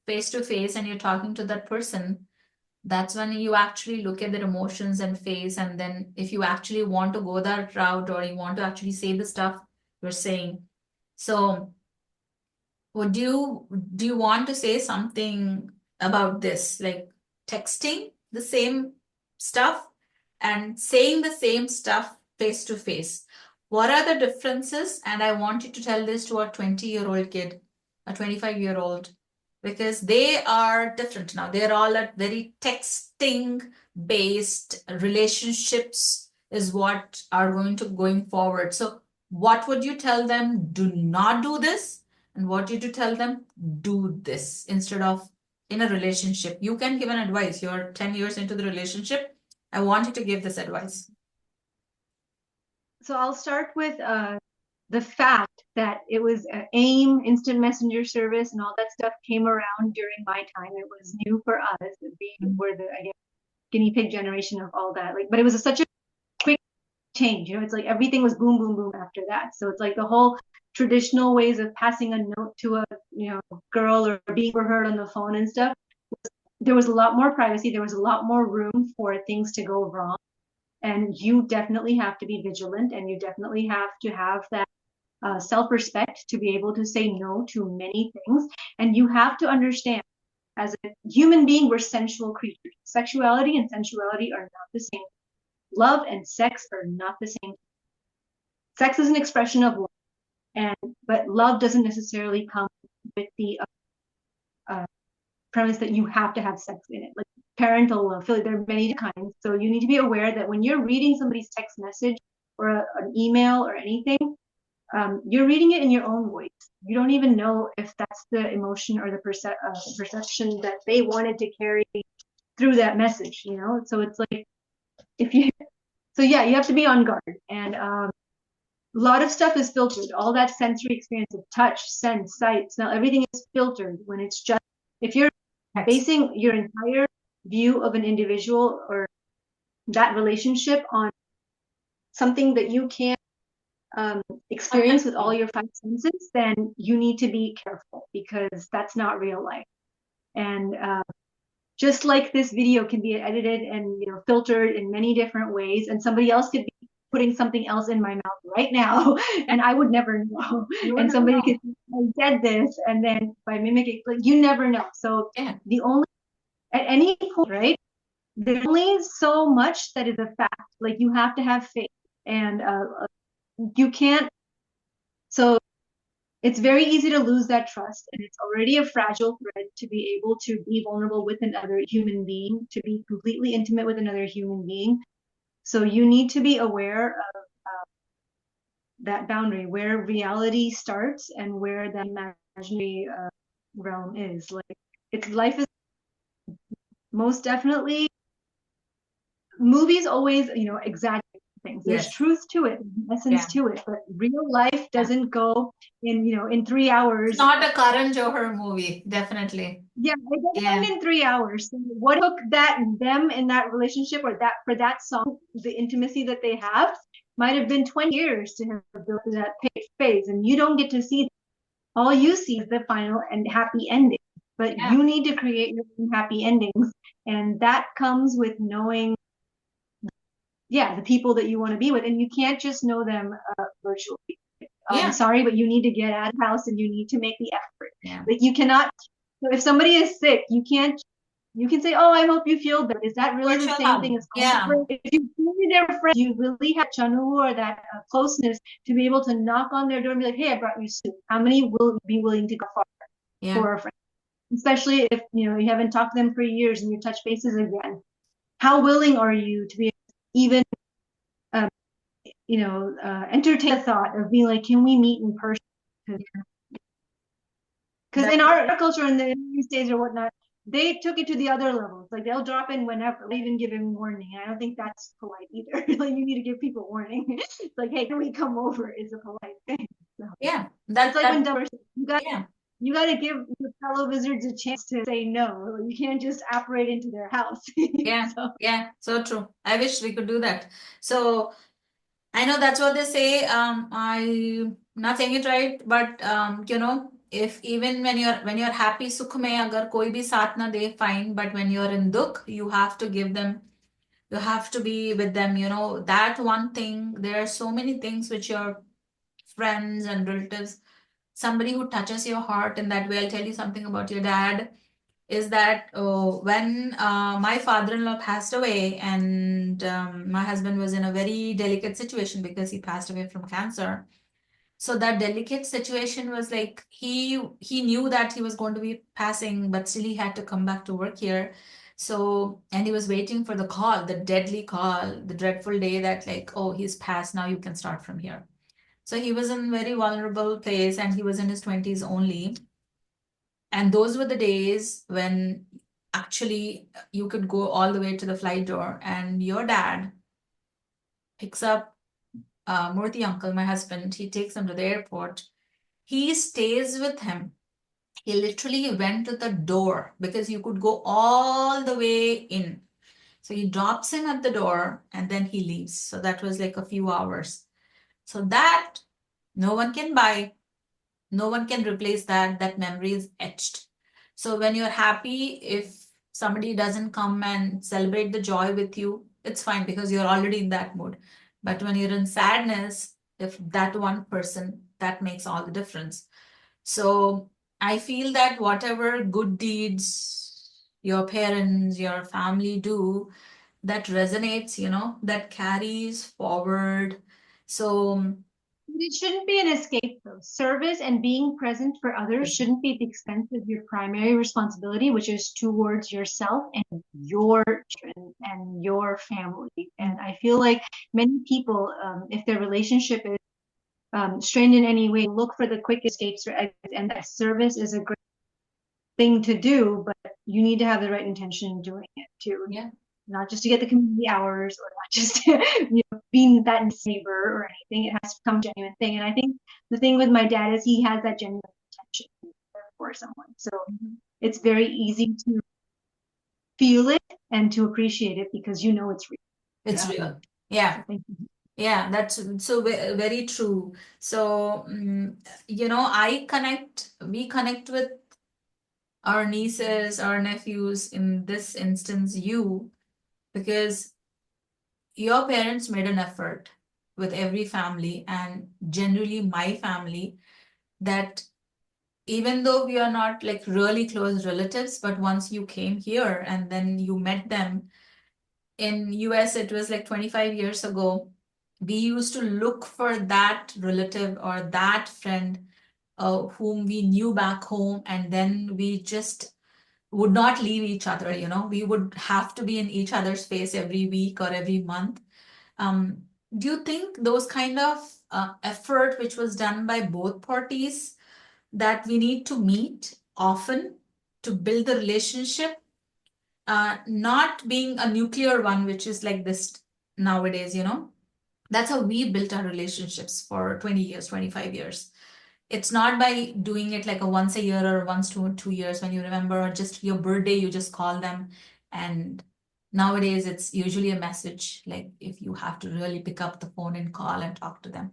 face to face and you're talking to that person, that's when you actually look at their emotions and face. And then if you actually want to go that route, or you want to actually say the stuff you're saying. So do you want to say something about this, like texting the same stuff and saying the same stuff face to face? What are the differences? And I want you to tell this to a 20-year-old kid, a 25-year-old, because they are different now. They're all at very texting based relationships is what are going forward. So what would you tell them? Do not do this. And what you to tell them, do this instead of in a relationship. You can give an advice. You're 10 years into the relationship. I want you to give this advice. So I'll start with the fact that it was AIM, instant messenger service, and all that stuff came around during my time. It was new for us. We were the, I guess, guinea pig generation of all that. Like, but it was such a quick change. It's like everything was boom, boom, boom after that. So it's like the whole traditional ways of passing a note to a girl or being overheard on the phone and stuff. There was a lot more privacy. There was a lot more room for things to go wrong. And you definitely have to be vigilant, and you definitely have to have that self-respect to be able to say no to many things. And you have to understand, as a human being, we're sensual creatures. Sexuality and sensuality are not the same. Love and sex are not the same. Sex is an expression of love, but love doesn't necessarily come with the premise that you have to have sex in it. Like parental love, there are many kinds. So you need to be aware that when you're reading somebody's text message or an email or anything, you're reading it in your own voice. You don't even know if that's the emotion or the perception that they wanted to carry through that message, So it's like, you have to be on guard. And a lot of stuff is filtered. All that sensory experience of touch, sense, sight, smell, everything is filtered when it's just, if you're basing your entire view of an individual or that relationship on something that you can't experience with all your five senses, then you need to be careful, because that's not real life. And just like this video can be edited and filtered in many different ways, and somebody else could be putting something else in my mouth right now and I would never know. And somebody could say, I said this, and then by mimicking, like, you never know. So the only, at any point, right, there's only so much that is a fact. Like you have to have faith, and you can't. So it's very easy to lose that trust, and it's already a fragile thread to be able to be vulnerable with another human being, to be completely intimate with another human being. So you need to be aware of that boundary, where reality starts and where the imaginary realm is. Like it's life is most definitely, movies always, exaggerate things. There's Yes. truth to it, essence Yeah. to it, but real life Yeah. doesn't go in 3 It's hours. not a Karan Johar movie, definitely. Yeah, it doesn't Yeah. end in 3 hours. So what took them in that relationship, or that for that song, the intimacy that they have, might have been 20 years to have built to that phase, and you don't get to see. All you see is the final and happy ending, but Yeah. you need to create your own happy endings, and that comes with knowing, the people that you want to be with, and you can't just know them virtually. Yeah. Sorry, but you need to get out of the house and you need to make the effort. Yeah. Like you cannot. If somebody is sick, you can't. You can say, "Oh, I hope you feel better." Is that really the Virtual same hug. thing as Yeah. comfort? If you truly their friend, you really have chanu or that closeness to be able to knock on their door and be like, "Hey, I brought you soup. How many will be willing to go far Yeah. for a friend?" Especially if you haven't talked to them for years and you touch bases again. How willing are you to be even um, entertain the thought of being like, can we meet in person? Because That, in our culture in the United States or whatnot, they took it to the other levels. Like they'll drop in whenever, they even give him warning. I don't think that's polite either. Like you need to give people warning. It's like, hey, can we come over? Is a polite thing. So yeah. it's like when Yeah. you got to give your fellow visitors a chance to say no. You can't just operate into their house. Yeah. So Yeah. So true. I wish we could do that. So I know that's what they say. I'm not saying it right, but if even when you're happy, sukh mein agar koi bhi saath na de, fine. But when you're in dukh, you have to give them, you have to be with them. That one thing. There are so many things which your friends and relatives, somebody who touches your heart in that way. I'll tell you something about your dad. Is that when my father-in-law passed away, and my husband was in a very delicate situation because he passed away from cancer. So that delicate situation was like he knew that he was going to be passing, but still he had to come back to work here. So, and he was waiting for the call, the deadly call, the dreadful day that like, oh, he's passed, now you can start from here. So he was in a very vulnerable place, and he was in his 20s only. And those were the days when actually you could go all the way to the flight door, and your dad picks up Murthy uncle, my husband. He takes him to the airport. He stays with him. He literally went to the door because you could go all the way in. So he drops him at the door and then he leaves. So that was like a few hours. So that no one can buy. No one can replace that. That memory is etched. So when you're happy, if somebody doesn't come and celebrate the joy with you, it's fine because you're already in that mood. But when you're in sadness, if that one person, that makes all the difference. So I feel that whatever good deeds your parents, your family do, that resonates, that carries forward. So it shouldn't be an escape, though. Service and being present for others shouldn't be at the expense of your primary responsibility, which is towards yourself and your children and your family. And I feel like many people, if their relationship is strained in any way, look for the quick escapes or exits, and that service is a great thing to do, but you need to have the right intention in doing it too. yeah. Not just to get the community hours, or not just to, being that neighbor or anything. It has to become a genuine thing. And I think the thing with my dad is he has that genuine intention for someone. So it's very easy to feel it and to appreciate it because it's real. It's real. Yeah. Yeah, that's so very true. So, we connect with our nieces, our nephews, in this instance, you, because your parents made an effort with every family, and generally my family, that even though we are not like really close relatives, but once you came here and then you met them, in US, it was like 25 years ago, we used to look for that relative or that friend whom we knew back home, and then we just would not leave each other, you know. We would have to be in each other's face every week or every month. Um, do you think those kind of effort which was done by both parties, that we need to meet often to build the relationship, not being a nuclear one, which is like this nowadays, you know? That's how we built our relationships for 20 years, 25 years. It's not by doing it like a once a year or once to 2 years when you remember, or just your birthday, you just call them. And nowadays, it's usually a message, like if you have to really pick up the phone and call and talk to them.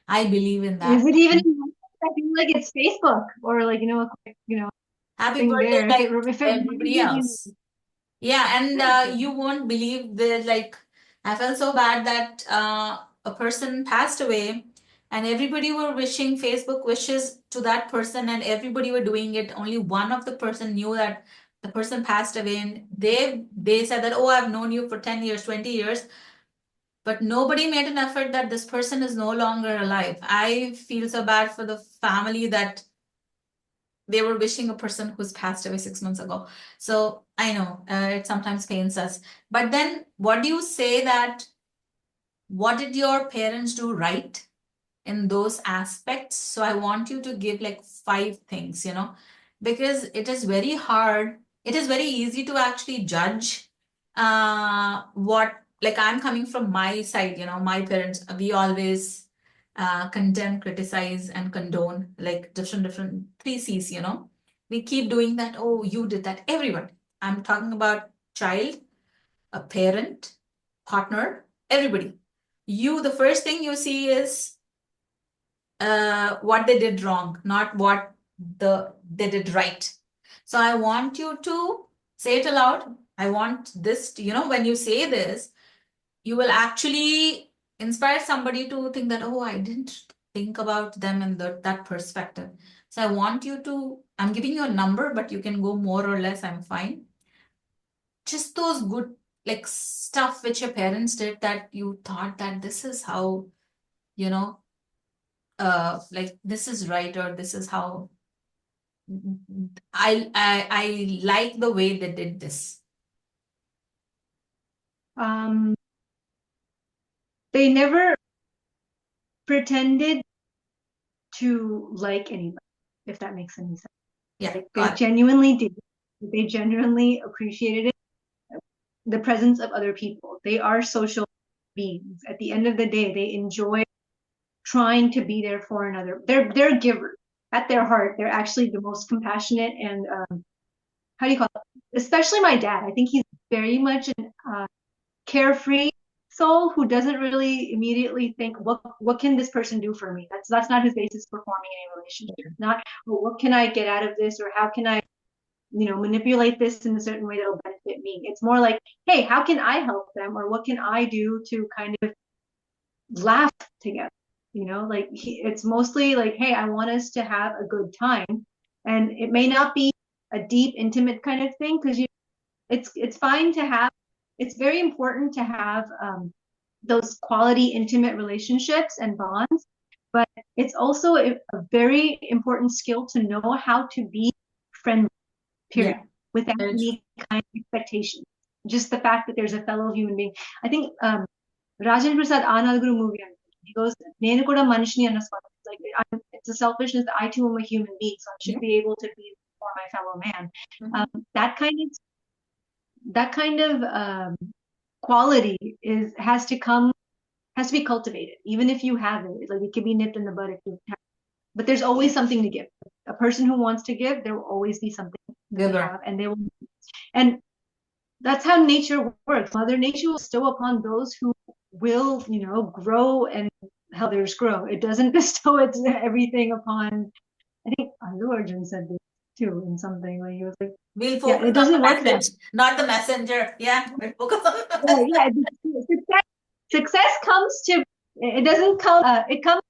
I believe in Is that. it even? I feel like it's Facebook or like a quick Happy thing birthday, there. like If it everybody else. Yeah, and you won't believe that, like, I felt so bad that a person passed away, and everybody were wishing Facebook wishes to that person, and everybody were doing it. Only one of the person knew that the person passed away, and they said that, oh, I've known you for 10 years, 20 years, but nobody made an effort that this person is no longer alive. I feel so bad for the family that they were wishing a person who's passed away 6 months ago. So I know it sometimes pains us. But then, what do you say that what did your parents do right in those aspects? So I want you to give like 5 things, you know, because it is very hard. It is very easy to actually judge what, like, I'm coming from my side, you know, my parents, we always condemn, criticize, and condone, like different 3 C's, you know. We keep doing that. Oh, you did that. Everyone. I'm talking about child, a parent, partner, everybody. You, the first thing you see is what they did wrong, not what they did right. So I want you to say it aloud. I want this, you know, when you say this, you will actually inspire somebody to think that, oh, I didn't think about them in that perspective. So I want you to, I'm giving you a number, but you can go more or less, I'm fine. Just those good, like, stuff which your parents did that you thought that this is how, you know, like this is right, or this is how I like the way they did this. They never pretended to like anybody, if that makes any sense. Yeah, Like they got it. genuinely did. They genuinely appreciated it, the presence of other people. They are social beings. At the end of the day, they enjoy trying to be there for another. They're givers. At their heart, they're actually the most compassionate and how do you call it? Especially my dad. I think he's very much an carefree soul who doesn't really immediately think what can this person do for me. That's not his basis for forming any relationship. Not, well, what can I get out of this, or how can I manipulate this in a certain way that'll benefit me. It's more like, hey, how can I help them, or what can I do to kind of laugh together? Like it's mostly like, hey, I want us to have a good time, and it may not be a deep, intimate kind of thing because it's fine to have. It's very important to have those quality, intimate relationships and bonds, but it's also a very important skill to know how to be friendly, period, Yeah, without very true. any kind of expectation. Just the fact that there's a fellow human being. I think Rajendra Prasad Anandguru movie, he goes, "Nenu kuda manishni annaspadu." It's a selfishness that I too am a human being, so I should Yeah. be able to be for my fellow man. Mhm. That kind of quality has to be cultivated, even if you have it. Like it can be nipped in the bud if you have, but there's always something to give. A person who wants to give, there will always be something that they Giver. have, and they will. And that's how nature works. Mother Nature will bestow upon those who will, grow and help others grow. It doesn't bestow everything upon. I think Allu Arjun said this too in something where he was like, We'll "Yeah, focus it on the doesn't work that message, not the messenger. Yeah, we'll focus on the way." message. Yeah, success comes to. It doesn't come. It comes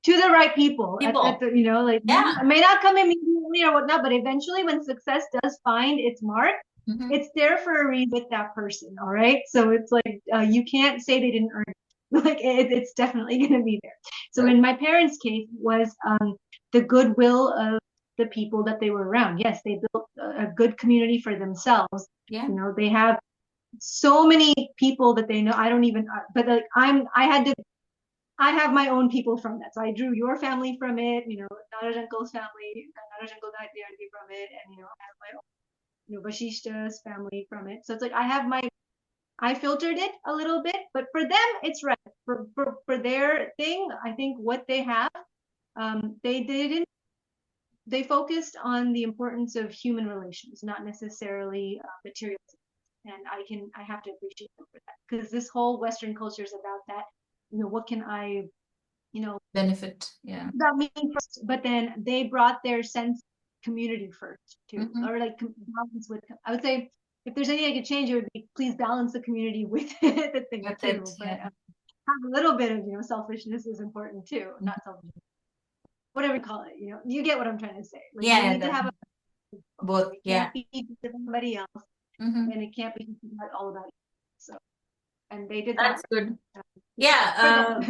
to the right people at People. the like Yeah. it may not come immediately or whatnot, but eventually when success does find its mark, It's there for a reason with that person, all right? So it's like you can't say they didn't earn it. Like it's definitely going to be there. So in my parents' case, it was the goodwill of the people that they were around. Yes, they built a good community for themselves. Yeah. You know, they have so many people that they know. I don't even, but like I have my own people from that. So I drew your family from it, you know, Nara's uncle's family, Nara's uncle Gayatri auntie from it, and you know, I have my own, you know, Vashishta's family from it. So it's like I filtered it a little bit, but for them it's right. For their thing, I think what they have, they didn't they focused on the importance of human relations, not necessarily material. And I have to appreciate them for that, because this whole Western culture is about that. You know, what can I, you know, benefit? Yeah. about me first, but then they brought their sense of community first too, or like balance with. I would say if there's anything I could change, it would be please balance the community with the thing With too. it, But yeah. have a little bit of, you know, selfishness is important too. Not selfishness, whatever you call it. You know, you get what I'm trying to say. Like you Yeah, need to have a both. it Yeah. can't be somebody else, and it can't be all about you. So, and they did that. That's good. Yeah.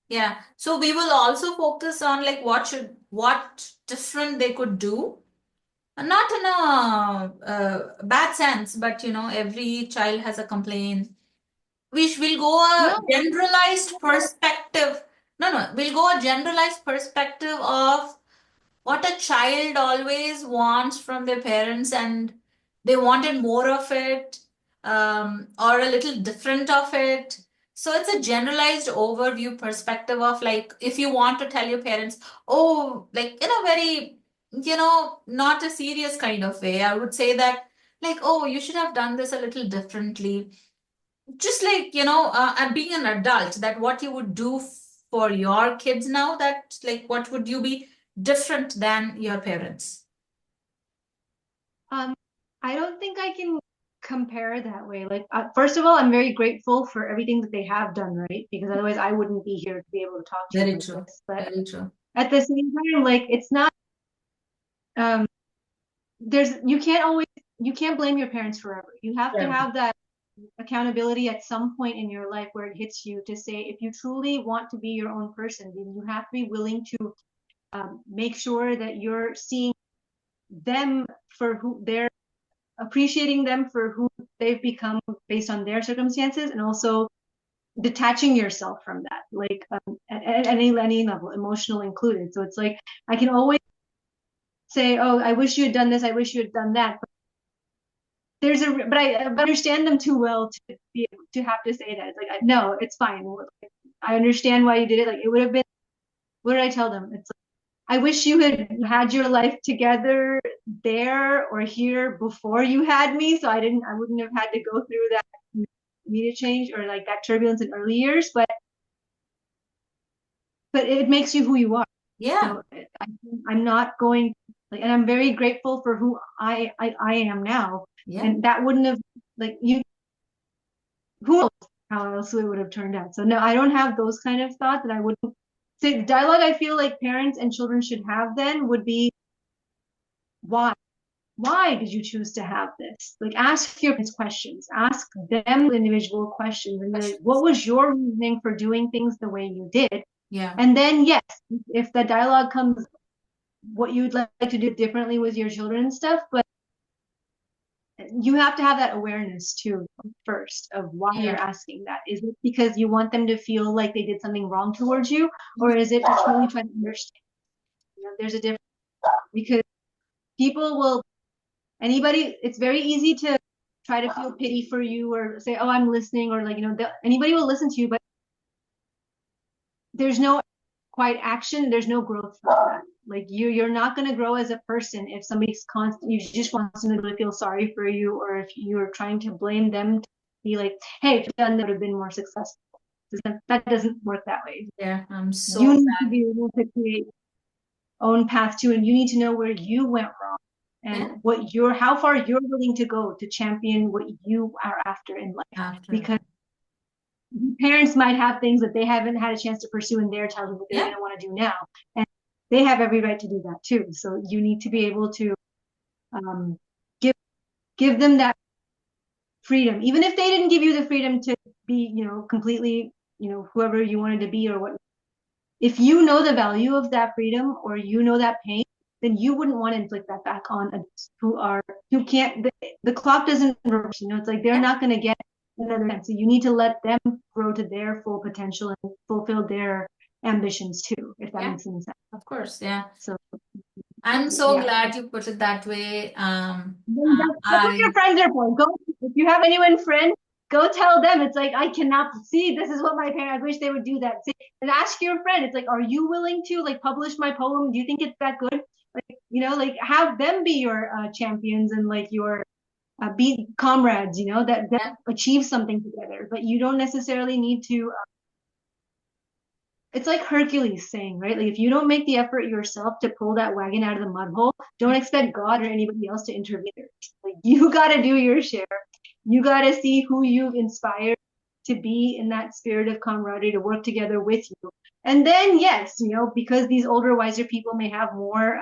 Yeah. So we will also focus on like what different they could do. Not in a bad sense, but you know, every child has a complaint. We will go a No, generalized perspective. No, we'll go a generalized perspective of what a child always wants from their parents, and they wanted more of it, or a little different of it. So it's a generalized overview perspective of like if you want to tell your parents, oh, like in a very, you know, not a serious kind of way, I would say that like, oh, you should have done this a little differently. Just like, you know, and being an adult, that what you would do for your kids now, that like what would you be different than your parents? um, I don't think I can compare that way. Like, first of all, I'm very grateful for everything that they have done, right? Because otherwise, I wouldn't be here to be able to talk to you Very like true. this. But Very true. at the same time, like, it's not. Um, you can't blame your parents forever. You have to Yeah. have that accountability at some point in your life where it hits you to say, if you truly want to be your own person, then you have to be willing to make sure that you're seeing them for who they're appreciating them for who they've become based on their circumstances, and also detaching yourself from that, like at any level, emotional included. So it's like I can always say, oh, I wish you had done this, I wish you had done that, but I understand them too well to be able to have to say that. It's like, no, it's fine, I understand why you did it. Like, it would have been, what did I tell them? It's like, I wish you had your life together there or here before you had me, so I wouldn't have had to go through that media change or like that turbulence in early years. But it makes you who you are. Yeah. So I'm not going, like, and I'm very grateful for who I am now. Yeah. And that wouldn't have, like, you, who knows how else it would have turned out. So no, I don't have those kind of thoughts, and I wouldn't say the dialogue I feel like parents and children should have then would be, why? Why did you choose to have this? Like, ask your parents questions, ask them individual questions, and be like, what was your reasoning for doing things the way you did? Yeah. And then, yes, if the dialogue comes, what you'd like to do differently with your children and stuff, but you have to have that awareness too first of why Yeah. you're asking that. Is it because you want them to feel like they did something wrong towards you, or is it to truly try to understand? You know, there's a difference, because people will, anybody, it's very easy to try to feel pity for you or say, oh, I'm listening, or like, you know, anybody will listen to you, but there's no quite action, there's no growth from that. Like, you're not going to grow as a person if somebody's constant, you just want them to feel sorry for you, or if you're trying to blame them to be like, hey, if you'd done that, would have been more successful. That doesn't work that way. Yeah. I'm so You need to sad. be able to create own path too, and you need to know where you went wrong and Yeah. what how far you're willing to go to champion what you are after in life. After. Because parents might have things that they haven't had a chance to pursue in their childhood that they're going to want to do now, and they have every right to do that too. So you need to be able to give them that freedom, even if they didn't give you the freedom to be, completely, whoever you wanted to be or what. If you know the value of that freedom or that pain, then you wouldn't want to inflict that back on adults who can't. The clock doesn't reverse. It's like they're Yeah, not going to get another chance. So you need to let them grow to their full potential and fulfill their ambitions too, if that yeah, makes any sense. of course. Yeah. So I'm so yeah. glad you put it that way. Then that's what your I friends are for. Go if you have anyone friend, go tell them. It's like I cannot see. This is what my parents. I wish they would do that. Say, and ask your friend. It's like, are you willing to like publish my poem? Do you think it's that good? Like like have them be your champions and like your be comrades. That yeah, achieve something together. But you don't necessarily need to. It's like Hercules saying, right? Like if you don't make the effort yourself to pull that wagon out of the mud hole, don't expect God or anybody else to intervene. Like you got to do your share. You got to see who you've inspired to be in that spirit of camaraderie to work together with you. And then yes, because these older, wiser people may have more,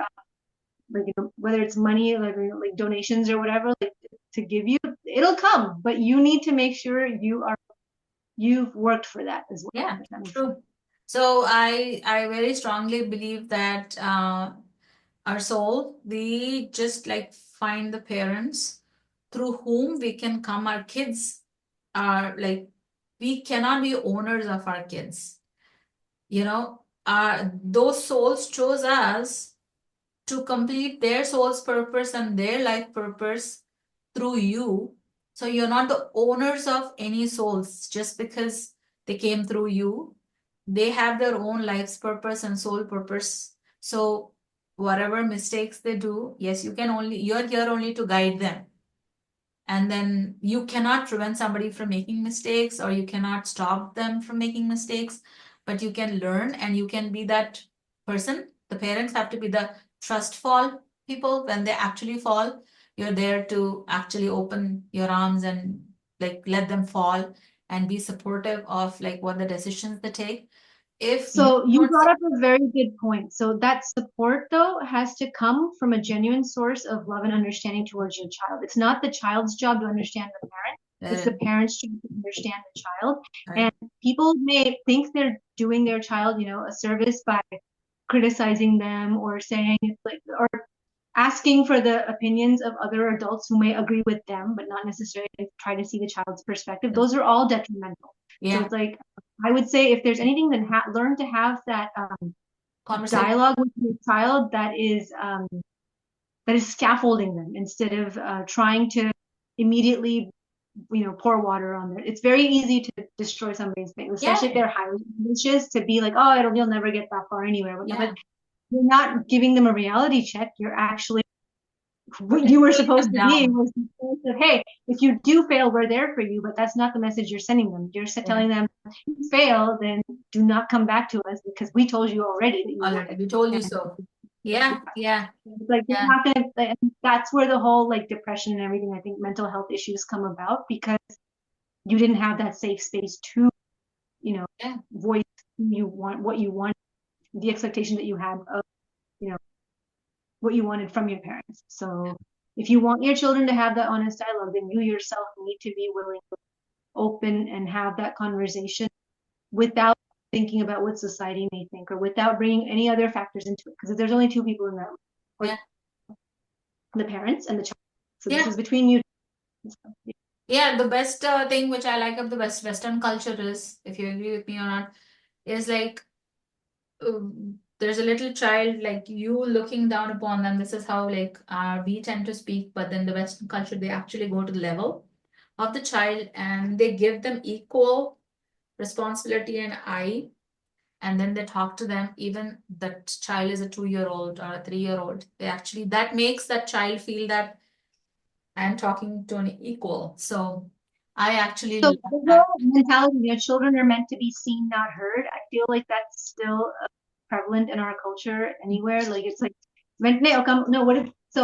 like whether it's money, like donations or whatever, like to give you, it'll come. But you need to make sure you've worked for that as well. yeah, If that makes sense. true. So I very strongly believe that our soul, we just like find the parents through whom we can come. Our kids are like, we cannot be owners of our kids. Those souls chose us to complete their soul's purpose and their life purpose through you. So you're not the owners of any souls just because they came through you. They have their own life's purpose and soul purpose. So whatever mistakes they do, yes, you're here only to guide them. And then you cannot prevent somebody from making mistakes or you cannot stop them from making mistakes, but you can learn and you can be that person. The parents have to be the trust fall people when they actually fall. You're there to actually open your arms and like let them fall and be supportive of like what the decisions they take. If you So you don't brought up a very good point. So that support though has to come from a genuine source of love and understanding towards your child. It's not the child's job to understand the parent. It's the parent's job to understand the child. And people may think they're doing their child, a service by criticizing them or saying like or asking for the opinions of other adults who may agree with them, but not necessarily try to see the child's perspective. Those are all detrimental. So yeah, it's like, I would say if there's anything, then learn to have that conversation. dialogue with your child that is scaffolding them instead of trying to immediately pour water on it. It's very easy to destroy somebody's thing, Yeah, especially if they're highly ambitious, to be like, oh, you'll never get that far anywhere. yeah. But you're not giving them a reality check. You're actually what you were Pulling supposed them to be down. was the sense of, hey, if you do fail, we're there for you, but that's not the message you're sending them. You're Yeah. telling them, if you fail, then do not come back to us because we told you already that you Already, would. we told you And so. Yeah, yeah, it's like, you're yeah, not gonna, and that's where the whole like depression and everything, I think mental health issues come about because you didn't have that safe space to, yeah, voice who you want, what you want, the expectation that you had of, you know, what you wanted from your parents. So if you want your children to have that honest dialogue, then you yourself need to be willing to open and have that conversation without thinking about what society may think or without bringing any other factors into it. Because there's only two people in that room, or yeah, the parents and the child. So this yeah. is between you. Yeah, the best thing which I like of the Western culture is, if you agree with me or not, is like there's a little child, like you looking down upon them. This is how like we tend to speak, but then the Western culture, they actually go to the level of the child and they give them equal responsibility and and then they talk to them, even that child is a 2 year old or a 3 year old. They actually, that makes that child feel that I'm talking to an equal. So I actually So love the that. whole mentality, children are meant to be seen, not heard. I feel like that's still prevalent in our culture anywhere. Like it's like, no, what if, so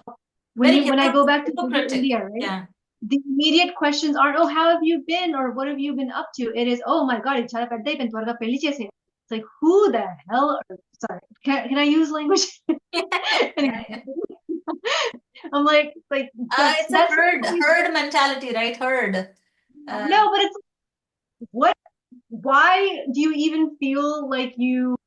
Very when I go back to hypocritic. India, right? Yeah. The immediate questions aren't, oh, how have you been? Or what have you been up to? It is, oh my God, it's like, who the hell? Sorry, can I use language? Anyway, Yeah. I'm like It's a that's herd mentality, right? Herd. no, but it's what why do you even feel like you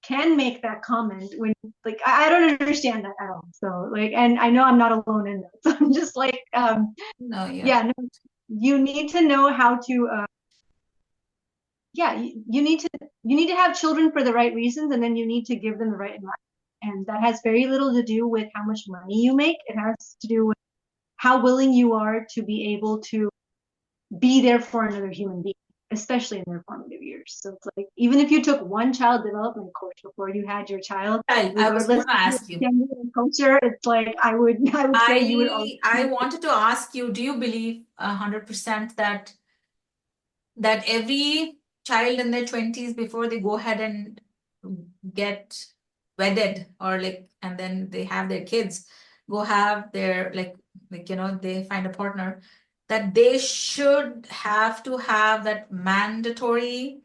can make that comment when like I don't understand that at all. So like, and I know I'm not alone in that. So I'm just like No, yeah. yeah, no, you need to know how to yeah, you need to have children for the right reasons, and then you need to give them the right environment. And that has very little to do with how much money you make. It has to do with how willing you are to be able to be there for another human being, especially in their formative years. So it's like even if you took one child development course before you had your child, I was regardless going to of your ask you. gender and culture, it's like I would say you would always I wanted to ask you, do you believe 100% that every child in their 20s before they go ahead and get wedded or like and then they have their kids go have their they find a partner that they should have to have that mandatory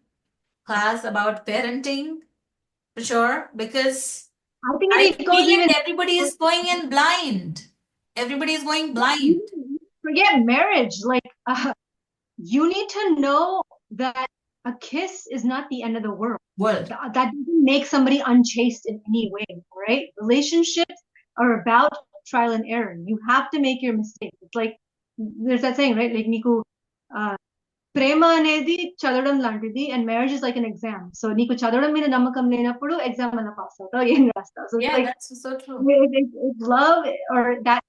class about parenting for sure because I think I it goes feel even like everybody is going in blind. Everybody is going blind. even forget marriage. Like you need to know that a kiss is not the end of the world. World. That doesn't make somebody unchaste in any way, right? Relationships are about trial and error. You have to make your mistakes. It's like there's that saying, right? Like Niku, uh, ప్రేమ అనేది చదవడం లాంటిది and marriage is like an exam so నీకు చదవడం మీద నమ్మకం లేనప్పుడు exam అన్న pass అవుతావు ఏం రాస్తావు so it's Yeah, like that's so true. love or that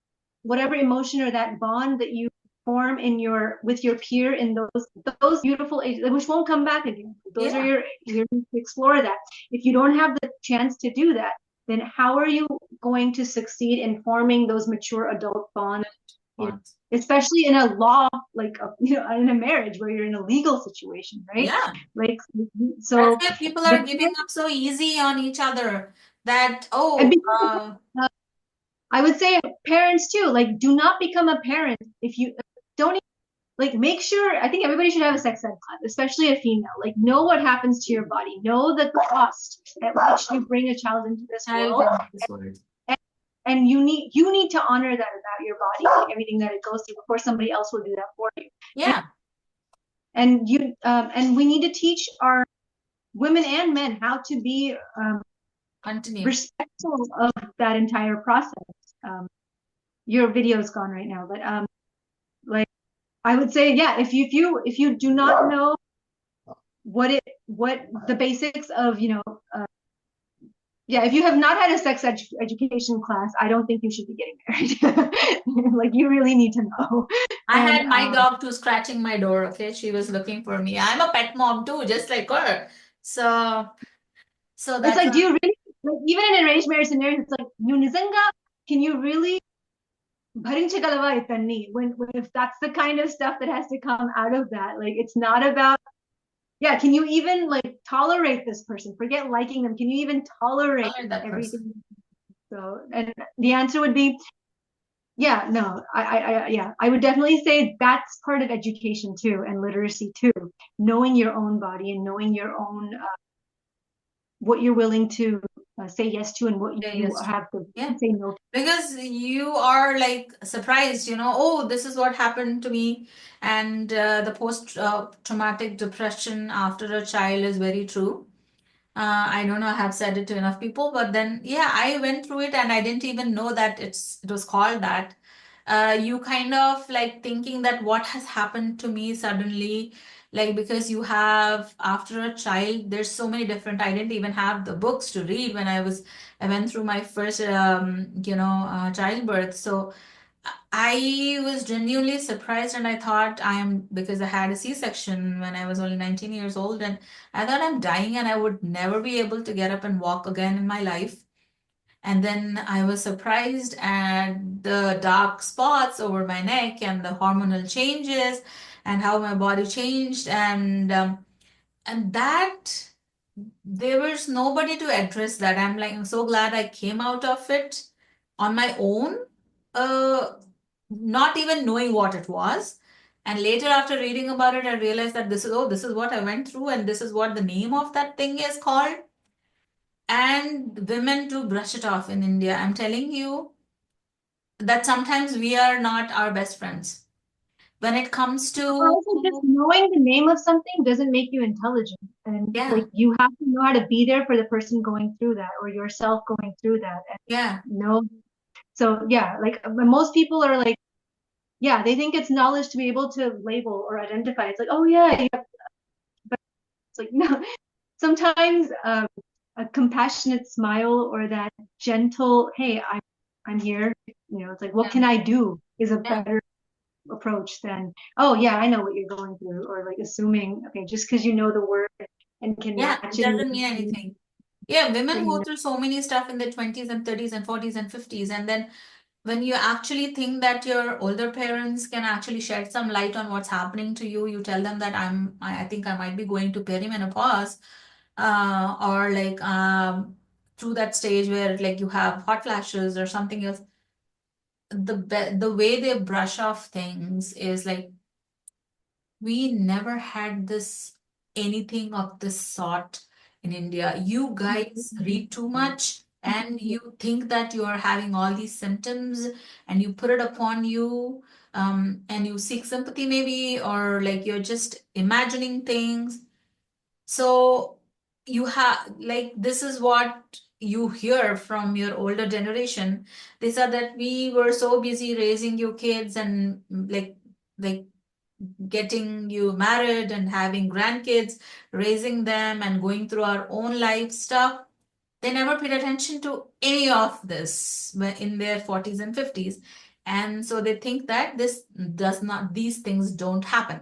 whatever emotion or that bond that you form in your with your peer in those beautiful ages which won't come back again those are Yeah. you're to explore that if you don't have the chance to do that then how are you going to succeed in forming those mature adult bonds Once. especially in a law like in a marriage where you're in a legal situation, right? Yeah. Like That's so why people the are giving up so easy on each other that, and oh, because I would say parents too, like do not become a parent if you don't like make sure I think everybody should have a sex ed class, especially a female. Like know what happens to your body, know the cost at which you bring a child into this child world. in this world. And you need to honor that about your body, like everything that it goes through before somebody else will do that for you. Yeah. And we need to teach our women and men how to be Continue. respectful of that entire process. Your video is gone right now, but like I would say, yeah, if you do not know what the basics of yeah, if you have not had a sex education class, I don't think you should be getting married. Like you really need to know. I And had my dog too scratching my door. Okay, she was looking for me. I'm a pet mom too, just like her. So, so it's that's like, why. do you really like even in arranged marriage scenarios? It's like you nizanga, can you really భరించగలవా ఇతన్ని when if that's the kind of stuff that has to come out of that like it's not about yeah can you even like tolerate this person forget liking them can you even tolerate Tolerate that everything person. so and the answer would be yeah no yeah I would definitely say that's part of education too and literacy too knowing your own body and knowing your own what you're willing to say yes to and what Yeah, you yes. have to Yeah. say no to. Because you are like surprised, oh, this is what happened to me. And the post-traumatic depression after a child is very true. I don't know, I have said it to enough people, but then yeah, I went through it and I didn't even know that it was called that. You kind of like thinking that what has happened to me suddenly, like because you have after a child, there's so many different. I didn't even have the books to read when I went through my first childbirth. So I was genuinely surprised and I thought I am because I had a C-section when I was only 19 years old and I thought I'm dying and I would never be able to get up and walk again in my life. And then I was surprised at the dark spots over my neck and the hormonal changes and how my body changed and that there was nobody to address that. I'm so glad I came out of it on my own, uh, not even knowing what it was. And later, after reading about it, I realized that this is what I went through, and this is what the name of that thing is called. And women do brush it off in India. I'm telling you, that sometimes we are not our best friends. When it comes to, Also, just knowing the name of something doesn't make you intelligent. And like yeah, you have to know how to be there for the person going through that or yourself going through that. And yeah, know. So yeah, like most people are like, yeah, they think it's knowledge to be able to label or identify. It's like, oh yeah, yeah. But it's like no. Sometimes a compassionate smile or that gentle, hey, I'm here. You know, it's like, what yeah, can I do? Is a yeah, better approach than, oh yeah, I know what you're going through, or like assuming, okay, just because you know the word and can yeah, match it it, doesn't mean anything. Yeah, women that you go know. through so many stuff in their 20s and 30s and 40s and 50s. And then when you actually think that your older parents can actually shed some light on what's happening to you, you tell them that I think I might be going to perimenopause, or like through that stage where like you have hot flashes or something else. The way they brush off things is like, we never had this anything of this sort in India. You guys read too much and you think that you are having all these symptoms and you put it upon you, and you seek sympathy maybe, or like you're just imagining things. So you have like, this is what you hear from your older generation. They said that we were so busy raising you kids and like getting you married and having grandkids, raising them and going through our own life stuff. They never paid attention to any of this in their 40s and 50s. And so they think that these things don't happen.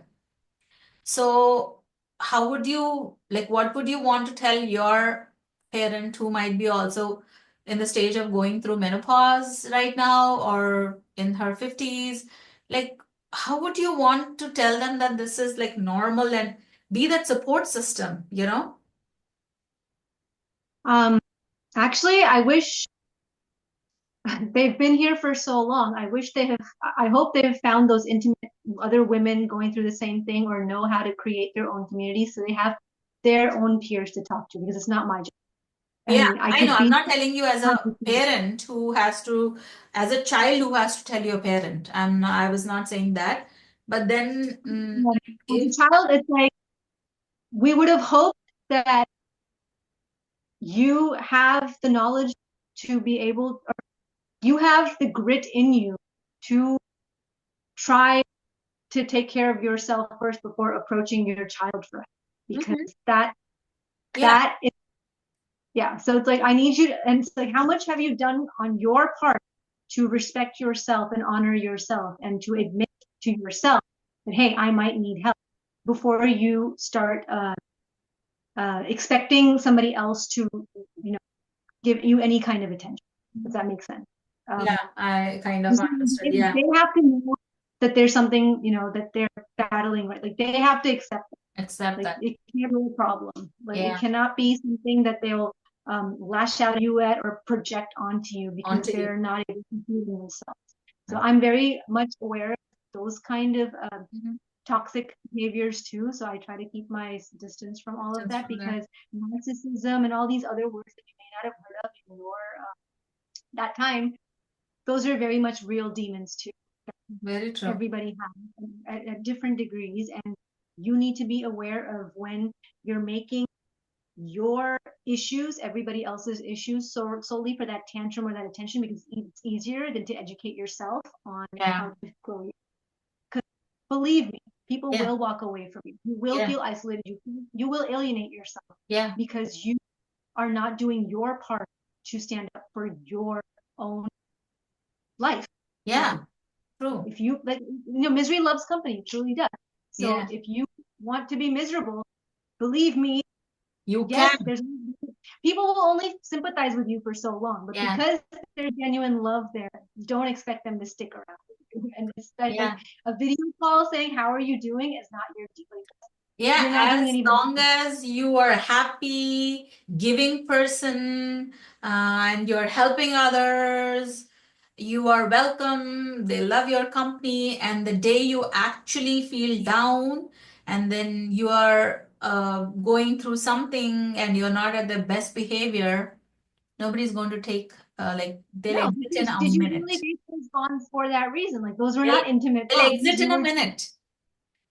So, how would you like, what would you want to tell your parent who might be also in the stage of going through menopause right now or in her 50s? Like, how would you want to tell them that this is like normal and be that support system, you know? Um, Actually, I wish they've been here for so long. I wish they have, I hope they've found those intimate other women going through the same thing or know how to create their own community so they have their own peers to talk to because it's not my job. Yeah, And I I know. could I'm be not telling you as a parent who has to, as a child who has to tell your parent. I was not saying that. But then, as if a child, it's like we would have hoped that you have the knowledge to be able, or you have the grit in you to try to take care of yourself first before approaching your child for help. Because Mhm. that Yeah, that is, yeah. So it's like I need you to, and it's like how much have you done on your part to respect yourself and honor yourself and to admit to yourself that hey, I might need help before you start expecting somebody else to you know give you any kind of attention. Does that make sense? yeah, I kind of understood. Yeah, They have to know that there's something, you know, that they're battling, right? Like they have to accept it. accept Like that. it can't be a problem. Like it Yeah, cannot be something that they'll lash out at you at or project onto you because onto you. they're not able to do it themselves. So Right. I'm very much aware of those kind of Mhm. toxic behaviors too. So I try to keep my distance from all of Distance that from there. because narcissism and all these other words that you may not have heard of in your that time, those are very much real demons too. Very true. Everybody has at different degrees, and you need to be aware of when you're making your issues everybody else's issues so solely for that tantrum or that attention because it's easier than to educate yourself on Yeah, how to grow. Because believe me, people yeah, will walk away from you. You will yeah, feel isolated. You will alienate yourself yeah, because you are not doing your part to stand up for your own life. Like yeah. True. if you like, you know, misery loves company, it truly does. So Yeah, if you want to be miserable, believe me, you yes, can. there's people will only sympathize with you for so long, but Yeah, because there's genuine love there, don't expect them to stick around with you. And it's like yeah. a video call saying, how are you doing is not your deeply. Yeah, You're not doing as anybody. long as you are a happy, giving person, and you're helping others, you are welcome. They love your company. And the day you actually feel down, and then you are going through something and you're not at the best behavior, nobody's going to take like they'll No, exit in a did you minute. really date those bonds for that reason? Like those were They'll, not intimate they'll bonds. exit You in a were, minute.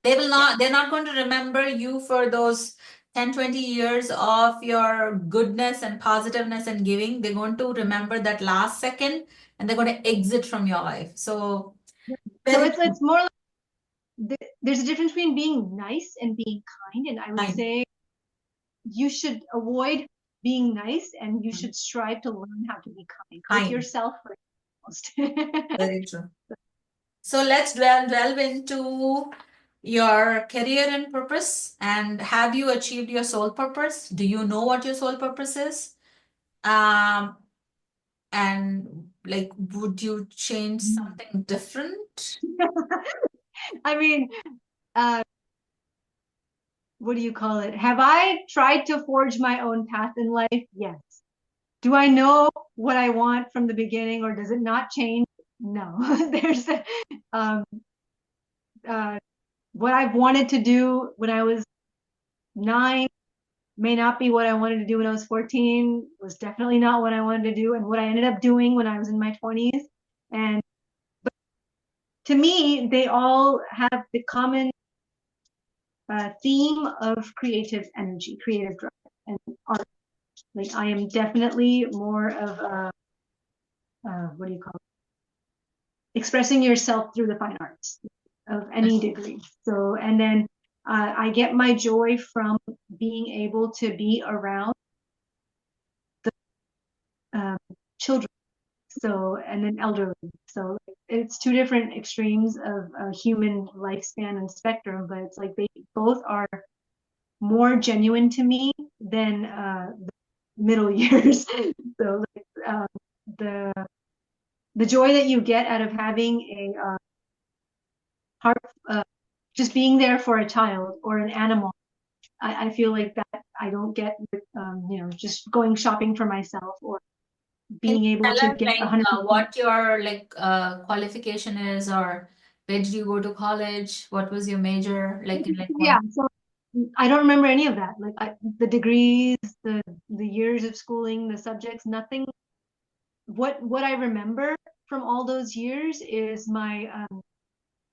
They will yeah. not, they're not going to remember you for those 10, 20 years of your goodness and positiveness and giving. They're going to remember that last second and they're going to exit from your life. So So very it's more like there's a difference between being nice and being kind. And I would kind. say you should avoid being nice and you should strive to learn how to be kind with Kind. yourself first. Very true. So let's delve into your career and purpose. And have you achieved your soul purpose? Do you know what your soul purpose is? Um, and like, would you change something different? I mean, uh, what do you call it? Have I tried to forge my own path in life? Yes. Do I know what I want from the beginning, or does it not change? No. There's um, uh, what I've wanted to do when I was 9 may not be what I wanted to do when I was 14, was definitely not what I wanted to do, and what I ended up doing when I was in my 20s. And to me, they all have the common theme of creative energy, creative drive, and art. Like I am definitely more of a, what do you call it? Expressing yourself through the fine arts of any degree. So, and then I get my joy from being able to be around uh, children. So, and then elderly. So it's two different extremes of a human lifespan and spectrum, but it's like they both are more genuine to me than the middle years. So like, the the joy that you get out of having a heart, just being there for a child or an animal, I feel like that I don't get with just going shopping for myself or Can you being able tell to us get like 100%. what your like qualification is, or where did you go to college? What was your major? Like in like Yeah, what? so I don't remember any of that. Like the degrees, the years of schooling, the subjects, nothing. What I remember from all those years is my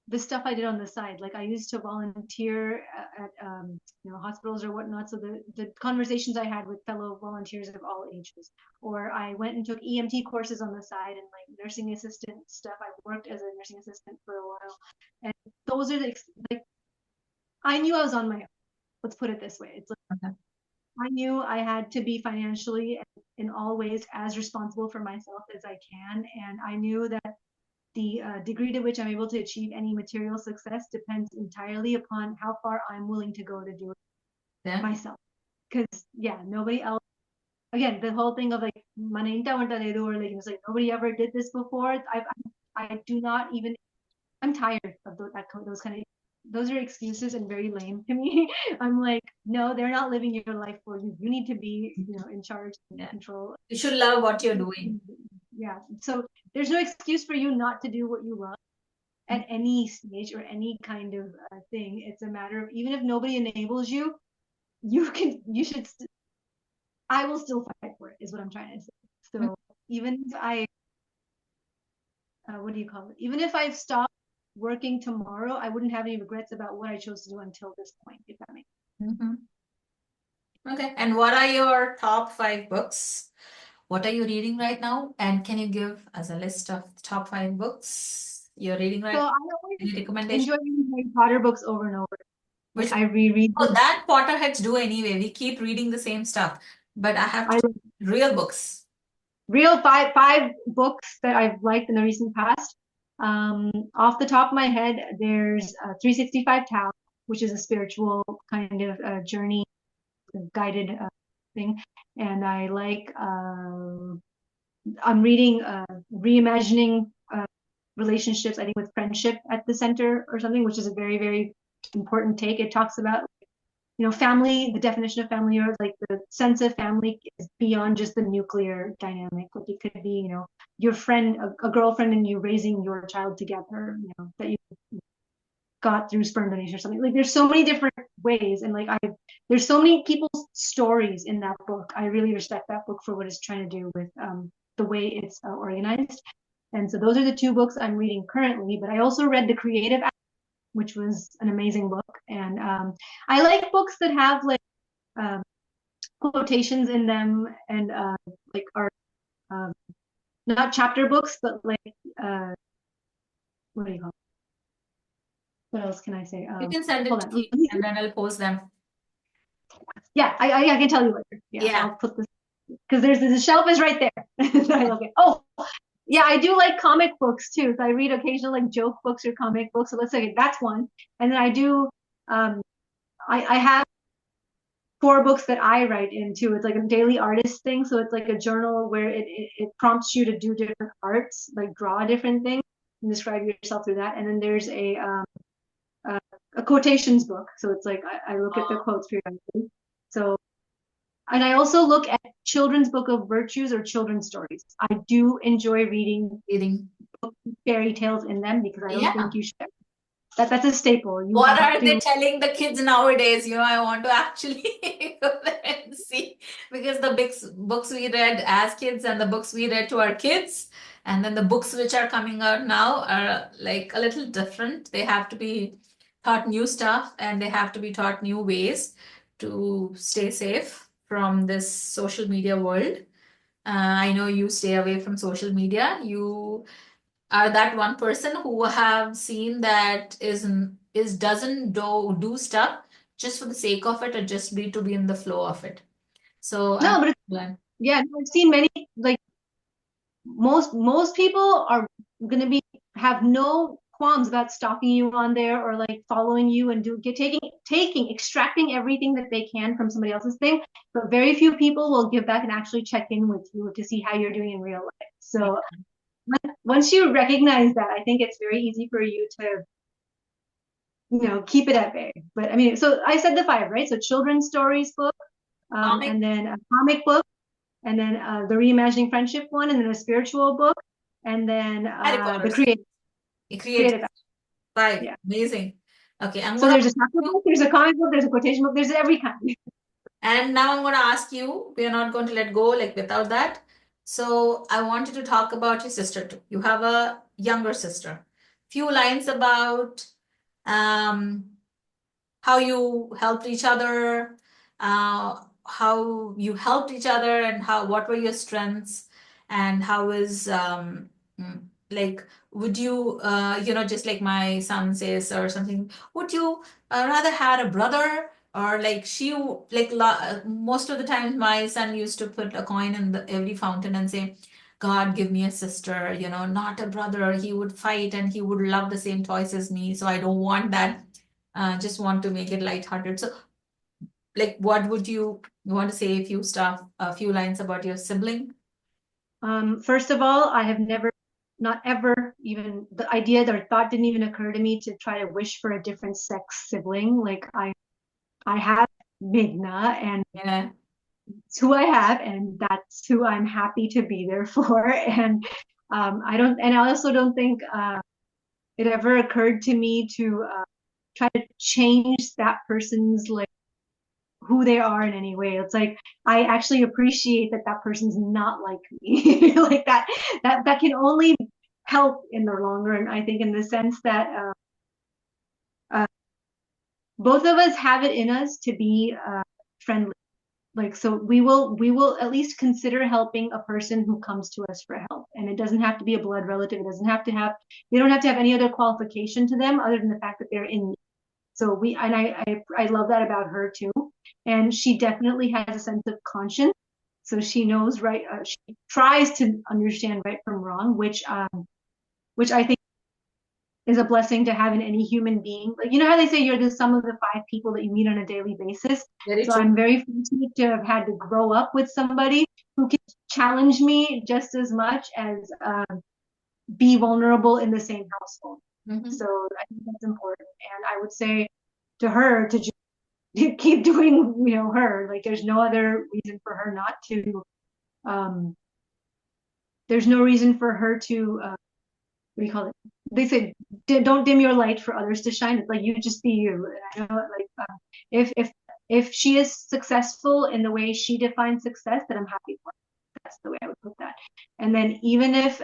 the stuff I did on the side. Like I used to volunteer at hospitals or whatnot. So the conversations I had with fellow volunteers of all ages, or I went and took EMT courses on the side and like nursing assistant stuff. I worked as a nursing assistant for a while, and those are like I knew I was on my own. Let's put it this way. It's like Okay. I knew I had to be financially in all ways as responsible for myself as I can, and I knew that the degree to which I'm able to achieve any material success depends entirely upon how far I'm willing to go to do it Yeah. myself. Because yeah, nobody else. Again, the whole thing of like maninta or like it's like nobody ever did this before. I do not even. I'm tired of those kind of. Those are excuses and very lame to me. I'm like, no, they're not living your life for you. You need to be, in charge and Yeah. control. You should love what you're doing. Yeah. So there's no excuse for you not to do what you love at any stage or any kind of thing. It's a matter of even if nobody enables you, you should. I will still fight for it. Is what I'm trying to say. So even if I, what do you call it? Even if I stop working tomorrow, I wouldn't have any regrets about what I chose to do until this point. If that makes Mm -hmm. Okay. And what are your top 5 books? What are you reading right now? And can you give us a list of top 5 books you're reading So right I now? always Any recommendation? enjoy reading Harry Potter books over and over. Like Which I reread oh, them. that Potterheads do anyway. We keep reading the same stuff. But I have I real books. real five books that I've liked in the recent past. Off the top of my head, there's 365 Tao, which is a spiritual kind of journey, guided thing, and I like. I'm reading reimagining relationships. I think with friendship at the center or something, which is a very very important take. It talks about family, the definition of family, or like the sense of family is beyond just the nuclear dynamic. Like it could be, your friend, a girlfriend and you raising your child together, that you got through sperm donation or something. Like there's so many different ways. And like there's so many people's stories in that book. I really respect that book for what it's trying to do with the way it's organized. And so those are the two books I'm reading currently. But I also read The Creative Act, which was an amazing book. And I like books that have like quotations in them and like are um, not chapter books, but like what do you call it? What else can I say? You can send it Hold to on. me and then I'll post them. Yeah, I can tell you later. Yeah, Yeah. I'll put this because there's the shelf is right there. I look at. Oh, yeah, I do like comic books too. So I read occasional like joke books or comic books. So let's say that's one. And then I do. I have 4 books that I write into. It's like a daily artist thing. So it's like a journal where it prompts you to do different arts, like draw different things and describe yourself through that. And then there's a quotations book. So it's like I look at the quotes periodically. So, and I also look at children's book of virtues or children's stories. I do enjoy reading fairy tales in them because I don't think you should. That's a staple. You What have are they telling the kids nowadays? I want to actually go there and see because the books we read as kids and the books we read to our kids, and then the books which are coming out now are like a little different. They have to be taught new stuff and they have to be taught new ways to stay safe from this social media world. I know you stay away from social media. You are that one person who have seen that is doesn't do stuff just for the sake of it or just be to be in the flow of it. So no, but yeah, I've seen many like most people are gonna be have no qualms about stalking you on there or like following you and taking extracting everything that they can from somebody else's thing, but very few people will give back and actually check in with you to see how you're doing in real life. So once you recognize that, I think it's very easy for you to keep it at bay. But I mean, so I said the 5, right? So children's stories book, and then a comic book, and then the reimagining friendship one, and then a spiritual book, and then the creative. 5. Yeah. Amazing. Okay, So there's a chapter book, there's a comic book, there's a quotation book, there's every kind. And now I'm going to ask you, we are not going to let go like without that. So I wanted to talk about your sister too. You have a younger sister. Few lines about um, how you helped each other, how you helped each other, and what were your strengths, and how is like would you just like my son says or something, would you rather had a brother or like most of the time my son used to put a coin in every fountain and say, God, give me a sister, not a brother. He would fight and he would love the same toys as me. So I don't want that. Just want to make it lighthearted. So, like, what would you want to say a few lines about your sibling? First of all, I have never, not ever, even the idea or thought didn't even occur to me to try to wish for a different sex sibling. Like I have Migna, and Yeah. it's who I have, and that's who I'm happy to be there for. And I also don't think it ever occurred to me to try to change that person's like who they are in any way. It's like I actually appreciate that person's not like me. Like that can only help in the long run, I think, in the sense that both of us have it in us to be friendly. Like, so we will at least consider helping a person who comes to us for help, and it doesn't have to be a blood relative. It doesn't have to have they don't have to have any other qualification to them other than the fact that they're in need. So I love that about her too, and she definitely has a sense of conscience. So she knows right. She tries to understand right from wrong, which I think is a blessing to have in any human being. Like, how they say you're the sum of the 5 people that you meet on a daily basis. Very So true. I'm very fortunate to have had to grow up with somebody who can challenge me just as much as be vulnerable in the same household. Mm-hmm. So I think that's important. And I would say to her to just keep doing, her. Like, there's no other reason for her not to. There's no reason for her to. What do you call it? They say, don't dim your light for others to shine. It's like, you just be you. And I know, like, if she is successful in the way she defines success, then I'm happy for her. That's the way I would put that. And then even if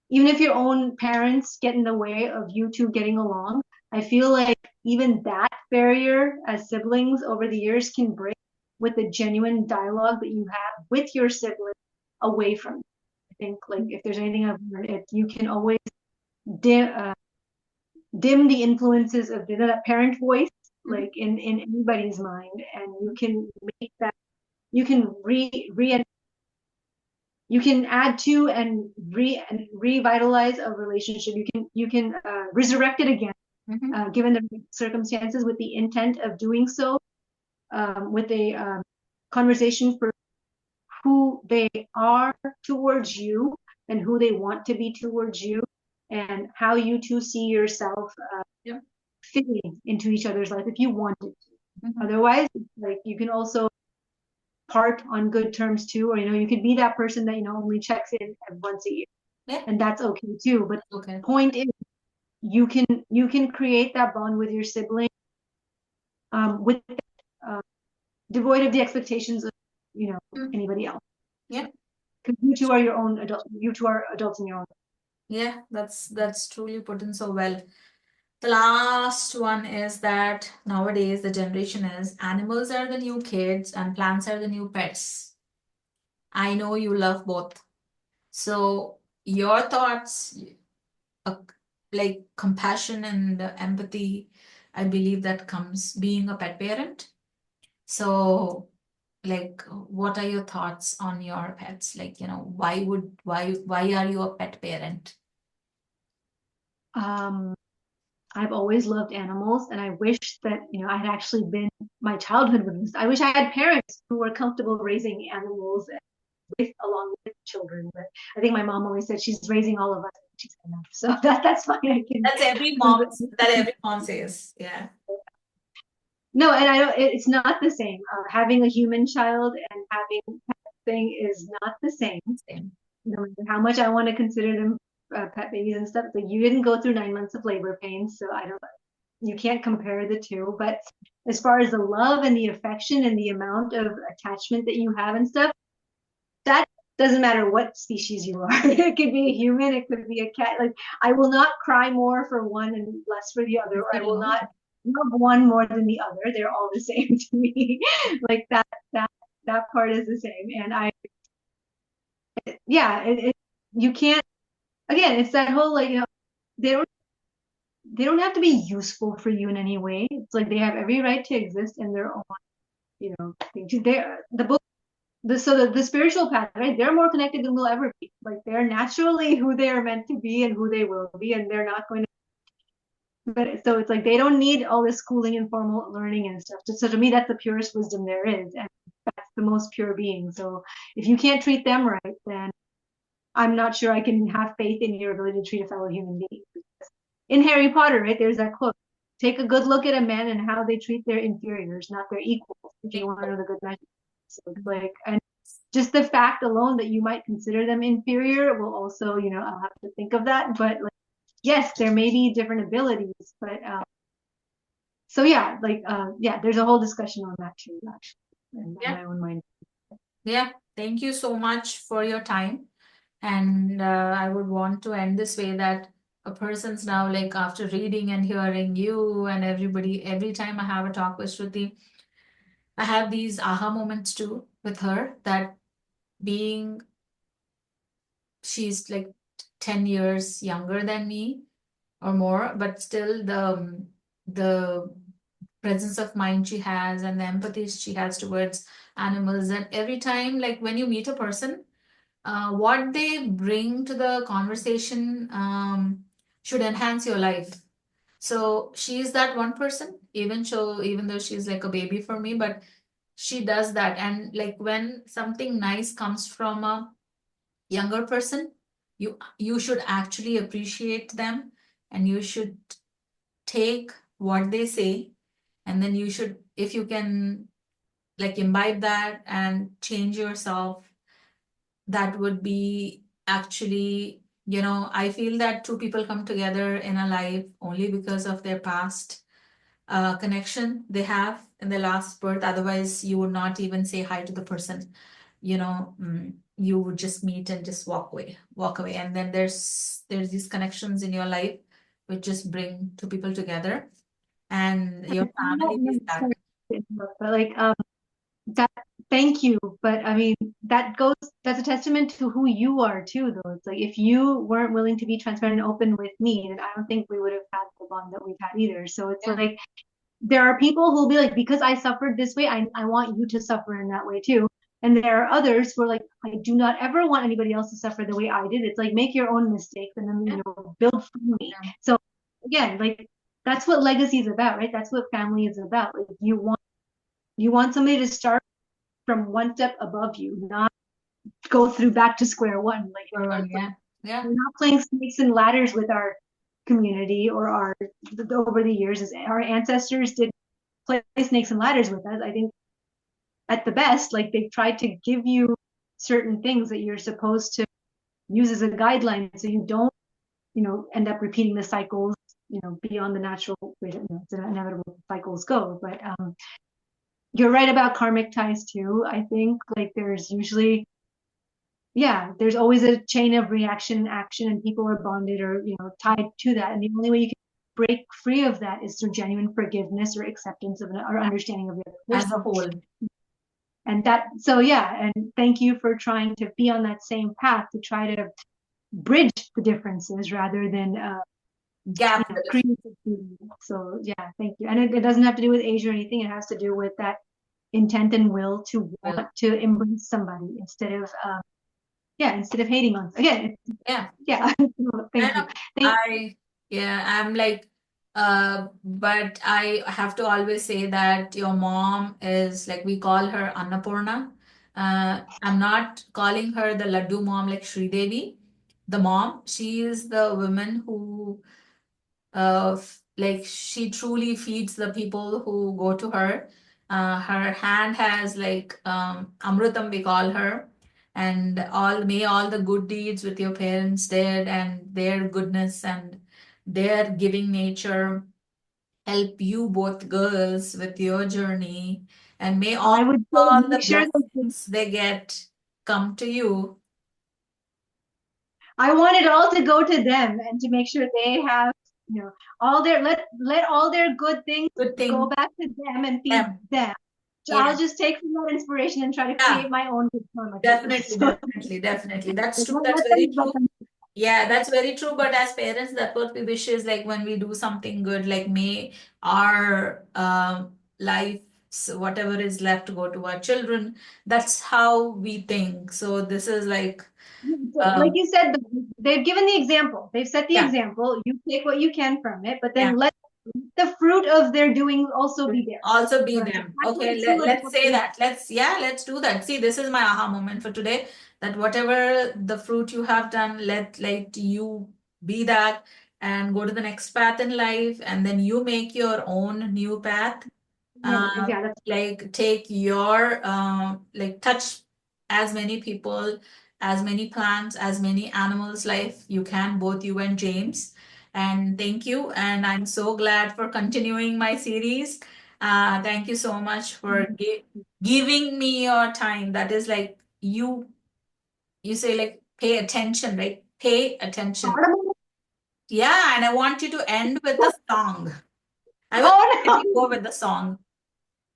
your own parents get in the way of you two getting along, I feel like even that barrier as siblings over the years can break with the genuine dialogue that you have with your sibling away from you. I think like if there's anything I've learned, you can always dim the influences of that parent voice, like in anybody's mind, and you can make that you can you can add to and revitalize a relationship. You can resurrect it again, given the circumstances, with the intent of doing so, with a conversation for who they are towards you and who they want to be towards you, and how you two see yourself fitting into each other's life if you wanted to. Otherwise, like you can also part on good terms too, or you could be that person that only checks in once a year, and that's okay too. But point is, you can create that bond with your sibling, with devoid of the expectations of anybody else. Yeah, because you two are your own adult. You two are adults in your own. Yeah, that's truly put in so well. The last one is that nowadays the generation is animals are the new kids and plants are the new pets. I know you love both. So your thoughts, uh, like compassion and empathy, I believe that comes being a pet parent. So like what are your thoughts on your pets? Like, why are you a pet parent? I've always loved animals, and I wish that I had actually been my childhood was. I wish I had parents who were comfortable raising animals along with children. But I think my mom always said she's raising all of us. She's enough, so that's fine. I can. That every mom says. Yeah. No, and I don't. It's not the same. Having a human child and having a pet thing is not the same. Same. No matter how much I want to consider them pet babies and stuff, but you didn't go through 9 months of labor pains, so I don't. You can't compare the two. But as far as the love and the affection and the amount of attachment that you have and stuff, that doesn't matter what species you are. It could be a human, it could be a cat. Like I will not cry more for one and less for the other, or I will not love one more than the other. They're all the same to me. Like that part is the same. And you can't. Again, it's that whole like they don't have to be useful for you in any way. It's like they have every right to exist in their own thing. The spiritual path, right? They're more connected than we'll ever be. Like they're naturally who they are meant to be and who they will be, and they're not going to. But so it's like they don't need all this schooling and formal learning and stuff. So to me, that's the purest wisdom there is, and that's the most pure being. So if you can't treat them right, then I'm not sure I can have faith in your ability to treat a fellow human being. In Harry Potter, right? There's that quote: "Take a good look at a man and how they treat their inferiors, not their equals, if you want to know the good measure." So it's like, and just the fact alone that you might consider them inferior will also, I'll have to think of that. But like, yes, there may be different abilities, but so yeah, like there's a whole discussion on that too, actually, in my own mind. Yeah, thank you so much for your time. And I would want to end this way that a person's now like after reading and hearing you and everybody, every time I have a talk with Shruti, I have these aha moments too with her that being she's like 10 years younger than me or more, but still the presence of mind she has and the empathy she has towards animals. And every time, like when you meet a person, what they bring to the conversation should enhance your life. So she's that one person, even though she's like a baby for me, but she does that. And like when something nice comes from a younger person, you should actually appreciate them and you should take what they say, and then you should, if you can like imbibe that and change yourself, that would be actually, I feel that two people come together in a life only because of their past connection they have in their last birth. Otherwise, you would not even say hi to the person. you would just meet and just walk away. And then there's these connections in your life which just bring two people together, and your No, family no, is that. sorry, but like that, thank you, but I mean that's a testament to who you are too, though. It's like if you weren't willing to be transparent and open with me, then I don't think we would have had the bond that we've had either. So it's Yeah. like there are people who'll be like, because I suffered this way, I want you to suffer in that way too. And there are others who are like, I do not ever want anybody else to suffer the way I did. It's like make your own mistakes and then build from me. Yeah. So again, like that's what legacy is about, right? That's what family is about. Like you want somebody to start from one step above you, not go through back to square one. Like Yeah. Yeah. we're not playing snakes and ladders with our community or our over the years as our ancestors did play snakes and ladders with us. I think at the best, like they've tried to give you certain things that you're supposed to use as a guideline so you don't, end up repeating the cycles, beyond the natural way that it's inevitable cycles go. But you're right about karmic ties too. I think like there's always a chain of reaction and action, and people are bonded or tied to that. And the only way you can break free of that is through genuine forgiveness or acceptance of or understanding of the other As a person. whole. And so yeah, and thank you for trying to be on that same path to try to bridge the differences rather than Gap the create. difference. So yeah, thank you. And it doesn't have to do with age or anything. It has to do with that intent and will to Well, want to embrace somebody instead of hating on. Again, yeah. yeah. I Thank you. know. Thank Yeah, I'm like, but I have to always say that your mom is like, we call her Annapurna. I'm not calling her the Laddu mom like Sri Devi. The mom, she is the woman who like she truly feeds the people who go to her. Her hand has like Amrutam, we call her, and all the good deeds with your parents did, and their goodness and their giving nature help you both girls with your journey, and may I would say all the make sure that blessings they get come to you. I want it all to go to them and to make sure they have, all their let all their good things Good go thing. back to them and feed Yeah. them. So Yeah. I'll just take from that inspiration and try to Yeah. create my own good karma too. Definitely, So definitely, definitely. That's true. That's let very them, let true. them. Yeah, that's very true. But as parents, that's what we wish is like when we do something good, like may our lives, whatever is left, go to our children. That's how we think. So this is like, Like um, you said, they've given the example. They've set the yeah, example. You take what you can from it, but yeah. then let the fruit of their doing also be theirs. Also be So it's them. actually Okay, two let's say adults. that. Let's do that. See, this is my aha moment for today. That whatever the fruit you have done, let you be that and go to the next path in life, and then you make your own new path. Yeah, that's Like take your like touch as many people, as many plants, as many animals life you can, both you and James. And thank you, and I'm so glad for continuing my series. Thank you so much for giving me your time. That is like you say like pay attention, right? Pay attention. audible. Yeah, and I want you to end with a song. I will Oh let no. you go with the song.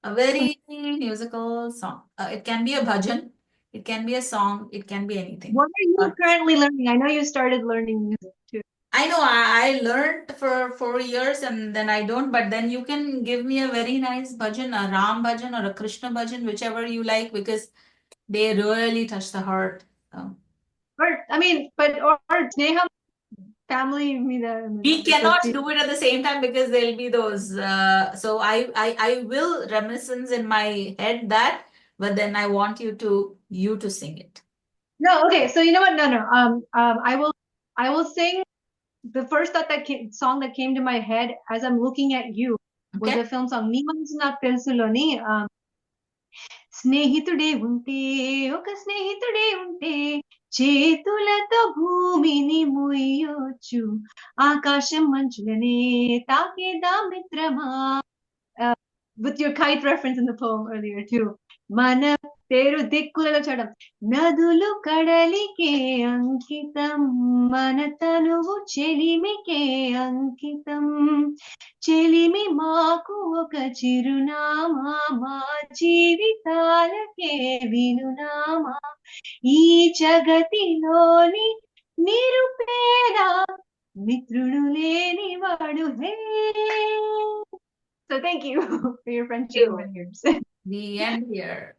A very musical song. It can be a bhajan, it can be a song, it can be anything. What are you currently learning? I know you started learning music too. I know I learned for 4 years and then I don't, but then you can give me a very nice bhajan, a Ram bhajan or a Krishna bhajan, whichever you like, because they really touch the heart. So, Or I mean, or Sneha family me we because cannot do it at the same time because there'll be those. So I will reminiscence in my head that, but then I want you to sing it. no, okay, so you know what? No. I will sing the first song that came to my head as I'm looking at you was Okay. a film song. Ni Mansu Na Telusuloni స్నేహితుడే ఉంటే ఒక స్నేహితుడే ఉంటే చేతులతో భూమిని మోయొచ్చు ఆకాశం మంచులనే తాకేదా మిత్రమా with your kite reference in the poem earlier too. మన తేరు దిక్కులలో చడం నదులు కడలికే అంకితం మన తనువు చెలిమికే అంకితం చెలిమి మాకు ఒక చిరునామా మా జీవితాలకే వినునామా ఈ జగతిలోని నిరుపేద మిత్రుడు లేనివాడు హే. So thank you for your friendship and yours. The end here.